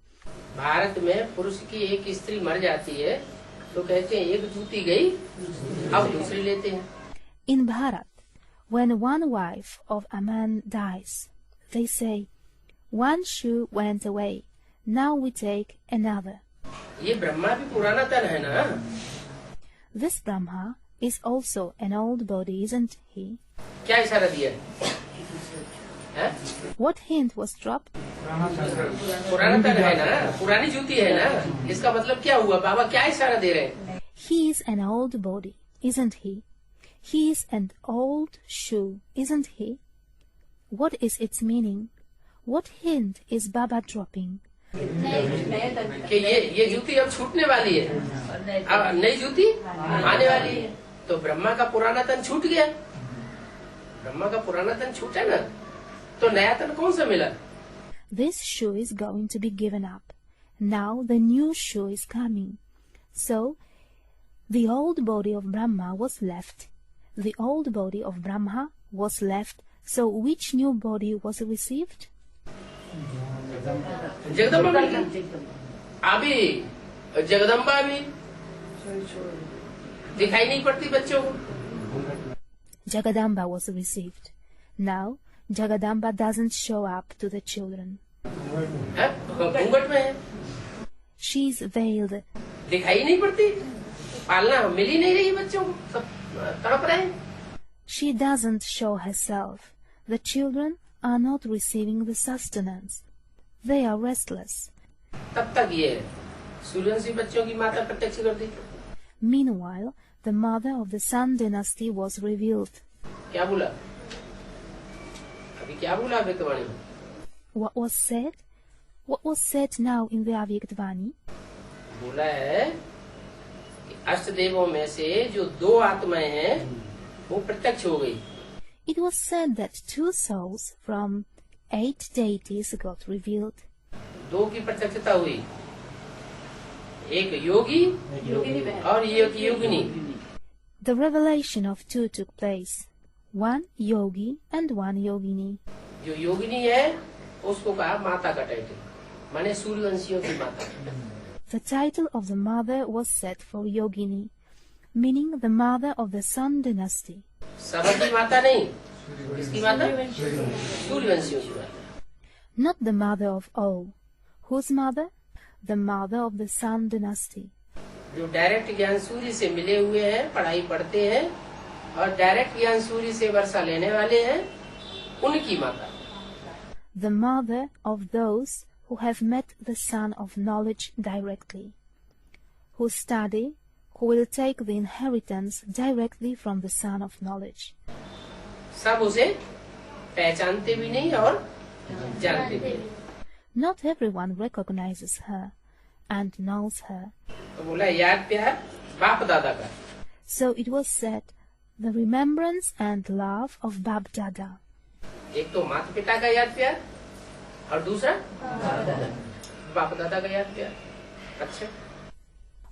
Bharat में पुरुष की एक स्त्री मर जाती है तो कहते हैं एक जूती गई, अब दूसरी लेते हैं. In Bharat, when one wife of a man dies, they say, one shoe went away, now we take another. ये ब्रह्मा भी पुराना तन है ना. This Brahma is also an old body, isn't he? क्या इशारा दिया है? What hint was dropped? पुराना तन है ना, पुरानी जूती है ना. इसका मतलब क्या हुआ? बाबा क्या इशारा दे रहे हैं? He is an old body, isn't he? He is an old shoe, isn't he? What is its meaning? What hint is Baba dropping? कि ये जूती अब छूटने वाली है, अब नई जूती आने वाली है. तो ब्रह्मा का पुराना तन छूट गया. ब्रह्मा का पुराना तन छूटा ना, तो नया तन कौन सा मिला? This shoe is going to be given up. Now the new shoe is coming. So, the old body of Brahma was left. The old body of Brahma was left. So which new body was received? Jagdamba मिल गई. अभी जगदम्बा भी दिखाई नहीं पड़ती बच्चों को. Jagadamba was received. Now, Jagadamba doesn't show up to the children. घूंघट में है. She is veiled. दिखाई नहीं पड़ती. पालना मिल ही नहीं रही बच्चों को, सब तड़प रहे हैं. She doesn't show herself. The children are not receiving the sustenance. They are restless. तब तक ये सूर्यवंशी बच्चों की माता प्रत्यक्ष कर दी. Meanwhile, the mother of the Sun dynasty was revealed. क्या बोला? अभी क्या बोला अव्यक्तवाणी में? What was said? What was said now in the Adhyatmik? बोला है कि अष्ट देवों में से जो दो आत्माएं हैं वो प्रत्यक्ष हो गई. It was said that 2 souls from 8 deities got revealed. दो की प्रत्यक्षता हुई, एक योगी और एक योगिनी. The revelation of 2 took place. One yogi and one yogini. जो योगिनी है उसको कहा माता का टाइटल, माने सूर्यवंशियों की माता. The title of the mother was set for yogini. meaning the mother of the Sun dynasty. सबकी माता नहीं, किसकी माता? सूर्यवंशियों की माता. Not the mother of all. Whose mother? The mother of the Sun dynasty. जो डायरेक्ट ज्ञान सूर्य से मिले हुए हैं, पढ़ाई पढ़ते हैं और डायरेक्ट ज्ञान सूर्य से वर्षा लेने वाले हैं, उनकी माता. The mother of those who have met the sun of knowledge directly, who study, who will take the inheritance directly from the sun of knowledge. सब उसे पहचानते भी नहीं और जानते भी नहीं. Not everyone recognizes her and knows her. तो बोला याद प्यार बाप दादा का. So it was said, the remembrance and love of Bab Dada. एक तो माता पिता का याद प्यार और दूसरा बाप दादा का याद प्यार. अच्छा.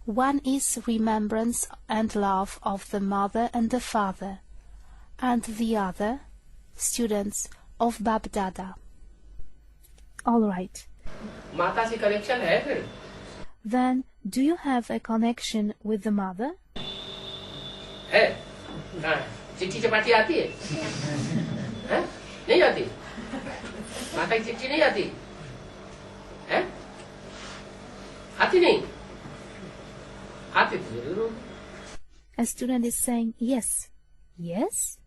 One is remembrance and love of the mother and the father, and the other, students of Bab Dada. All right. माता से कनेक्शन है फिर. Then, do you have a connection with the mother? है. हाँ, चिट्ठी चपाटी आती है? हैं? नहीं आती. माता की चिट्ठी नहीं आती है? आती नहीं. आती तो जरूर होगी. A student is saying yes. Yes?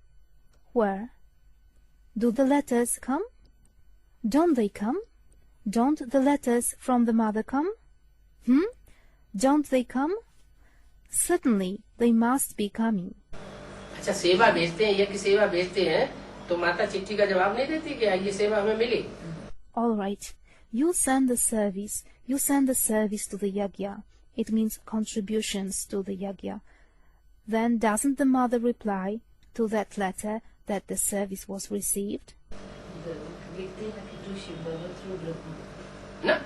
Where? Do the letters come? Don't they come? Don't the letters from the mother come? Don't they come? Certainly, they must be coming. अच्छा, सेवा भेजते हैं, यज्ञ सेवा भेजते हैं, तो माता चिट्ठी का जवाब नहीं देती कि ये सेवा हमें मिली. All right. You send the service to the yagya. It means contributions to the yagya. Then doesn't the mother reply to that letter that the service was received? ना,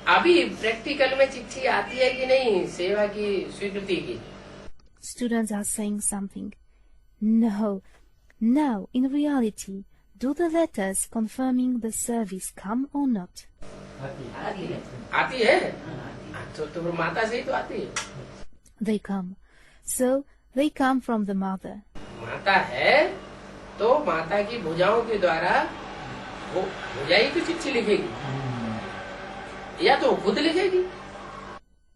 अभी प्रैक्टिकल में चिट्ठी आती है कि नहीं सेवा की स्वीकृति की? Students are saying something. No, in reality, do the letters confirming the service come or not? आती है. तो फिर माता से ही तो आती है. They come. So, they come from the mother. माता है तो माता की भुजाओं के द्वारा वो भुजाई तो चिट्ठी लिखेगी या तो खुद लिखेगी.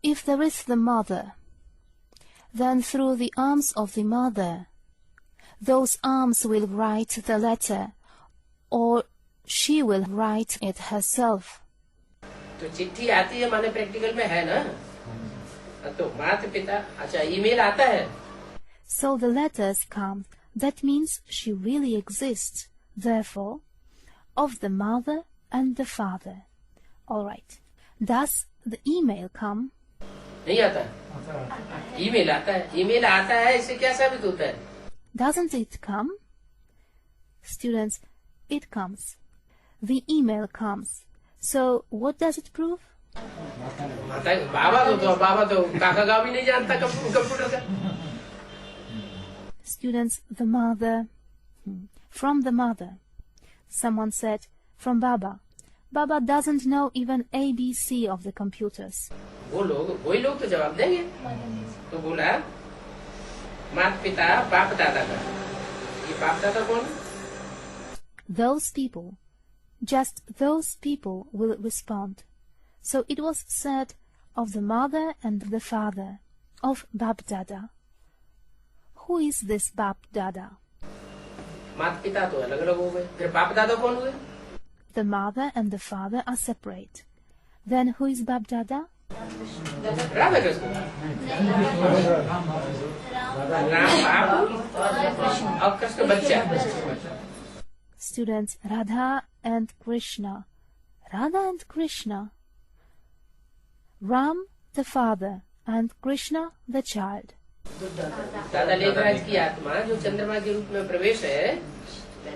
If there is the mother, then through the arms of the mother, those arms will write the letter, or she will write it herself. तो चिट्ठी आती है माने प्रैक्टिकल में है ना. तो माता पिता. अच्छा, ईमेल आता है. So the letters come. That means she really exists. Therefore, of the mother and the father. All right. Does the email come? नहीं आता. ईमेल आता है. ईमेल आता है, इससे क्या साबित होता है? Doesn't it come? Students, it comes. The email comes. So, what does it prove? बाबा तो काका का भी नहीं जानता कंप्यूटर का. Students, the mother. From the mother. Someone said, from Baba. Baba doesn't know even A.V.C of the computers. वही लोग तो जवाब देंगे. तो बोला माता पिता बाप दादा का. ये बाप दादा कौन? Those people. Just those people will respond. So it was said of the mother and the father, of Bab Dada. Who is this Bab Dada? माता पिता तो अलग अलग हो गए. फिर बाप दादा कौन हुए? The mother and the father are separate. Then who is Bab Dada? Radha Krishna. Ram बाप और कृष्ण बच्चा. Students, Radha and Krishna. Radha and Krishna. Ram, the father, and Krishna, the child. दादा लेखराज की आत्मा जो चंद्रमा के रूप में प्रवेश है,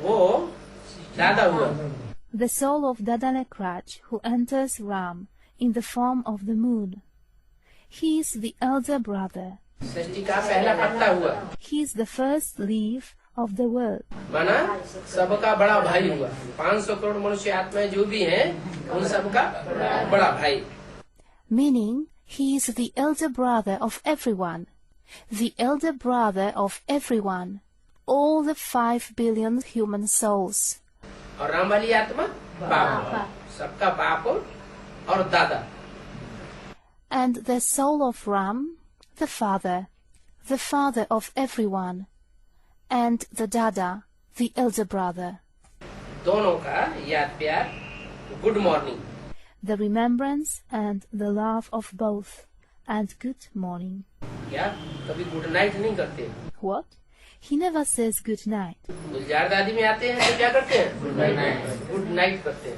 वो दादा हुआ. The soul of Dada Lekraj, who enters Ram in the form of the moon. He is the elder brother. सृष्टि का पहला पत्ता हुआ. He is the first leaf of the world. माना सबका बड़ा भाई हुआ. 500 करोड़ मनुष्य आत्माएं जो भी हैं, उन सबका बड़ा भाई. Meaning, he is the elder brother of everyone. the elder brother of everyone, all the 5 billion human souls. और राम वाली आत्मा बाप, सबका बाप और दादा. And the soul of Ram, the father of everyone, and the Dada, the elder brother. दोनों का याद प्यार, good morning. The remembrance and the love of both, and good morning. या कभी गुड नाइट नहीं करते. What? He never says good night. गुलजार दादी में आते हैं तो क्या करते हैं? गुड नाइट करते हैं.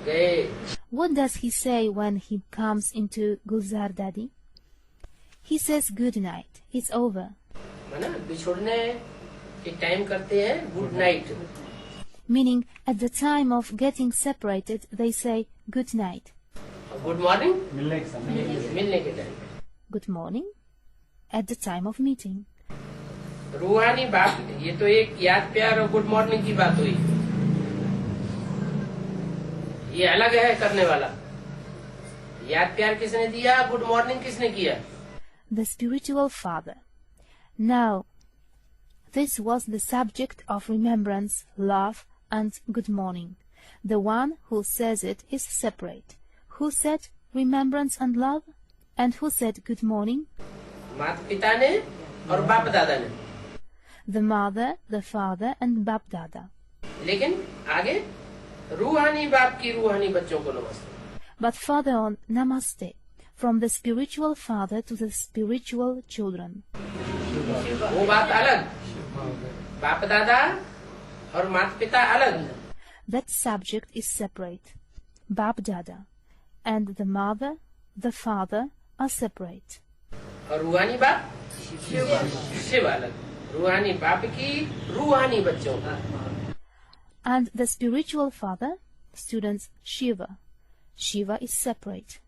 गए. What does he say when he comes into Gulzar Dadi? He says good night. It's over. माना बिछोड़ने के टाइम करते हैं good night. Meaning, at the time of getting separated, they say good night. Good morning मिलने के time. Good morning at the time of meeting. रूहानी बात, ये तो एक याद प्यार और गुड मॉर्निंग की बात हुई. ये अलग है करने वाला. याद प्यार किसने दिया, गुड मॉर्निंग किसने किया? The spiritual father. Now, this was the subject of remembrance, love, and good morning. The one who says it is separate. Who said remembrance and love? And who said good morning? माता पिता ने और बाप दादा ने. The mother, the father, and Bap Dada. लेकिन आगे रूहानी बाप की रूहानी बच्चों को नमस्ते. But further on, Namaste, from the spiritual father to the spiritual children. वो बात अलग, बाप दादा और माता पिता अलग. That subject is separate. Bap Dada and the mother, the father are separate. और रूहानी बाप शिव अलग. रूहानी बाप की रूहानी बच्चों का. And the spiritual father, students Shiva. Shiva is separate.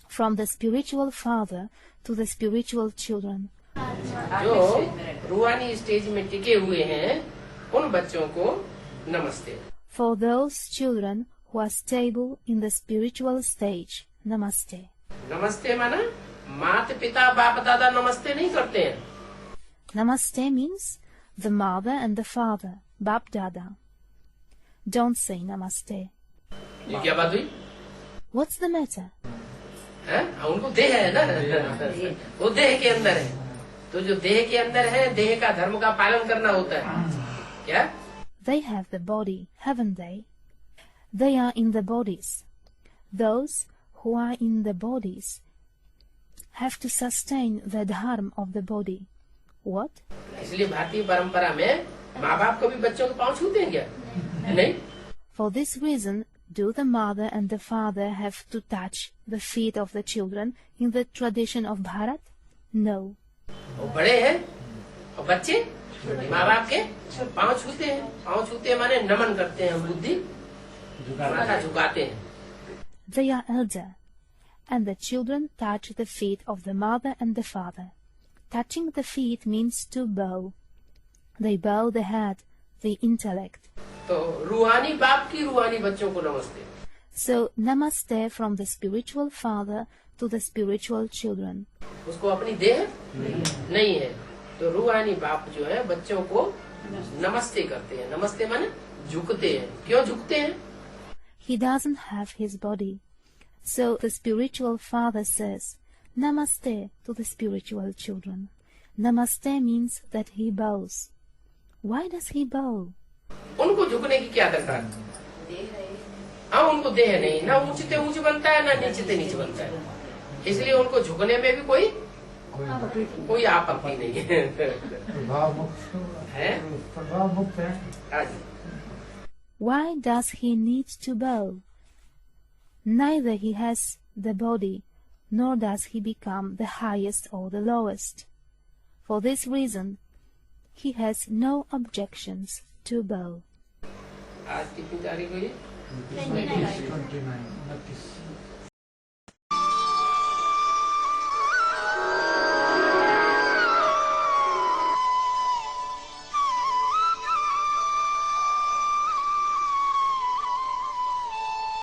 From the spiritual father to the spiritual children. जो रूहानी स्टेज में टिके हुए हैं, उन बच्चों को नमस्ते. For those children who are stable in the spiritual stage, Namaste. नमस्ते माना माता पिता बाप दादा नमस्ते नहीं करते हैं. Namaste means the mother and the father, Bap Dada. Don't say Namaste. ये क्या बात हुई? What's the matter? हैं? उनको देह है ना, वो देह के अंदर है. तो जो देह के अंदर है, देह का धर्म का पालन करना होता है. क्या? They have the body, haven't they? They are in the bodies. Those who are in the bodies have to sustain the dharma of the body. What? इसलिए भारतीय परंपरा में माँ बाप कभी बच्चों के पाँव छूते हैं क्या? नहीं. For this reason, do the mother and the father have to touch the feet of the children in the tradition of Bharat? No. वो बड़े हैं और बच्चे माँ बाप के पाँव छूते हैं. पाँव छूते हैं माने नमन करते हैं, बुद्धि माथा झुकाते हैं. They are elder, and the children touch the feet of the mother and the father. Touching the feet means to bow. They bow the head, the intellect. तो रूहानी बाप की रूहानी बच्चों को नमस्ते. So, Namaste from the spiritual father to the spiritual children. उसको अपनी देह नहीं है, तो रूहानी बाप जो है बच्चों को नमस्ते करते हैं. नमस्ते माने झुकते हैं. क्यों झुकते हैं? He doesn't have his body. So the spiritual father says, Namaste to the spiritual children. Namaste means that he bows. Why does he bow? उनको झुकने की क्या दरकार? हाँ, उनको देह नहीं, ना ऊंचते ऊंच बनता है, ना नीचते नीच बनता है. इसलिए उनको झुकने में भी कोई आपत्ति नहीं है. प्रभाव मुक्त है. Why does he need to bow? Neither he has the body, nor does he become the highest or the lowest. For this reason, he has no objections to bow. आज कितनी तारीख हुई? 29.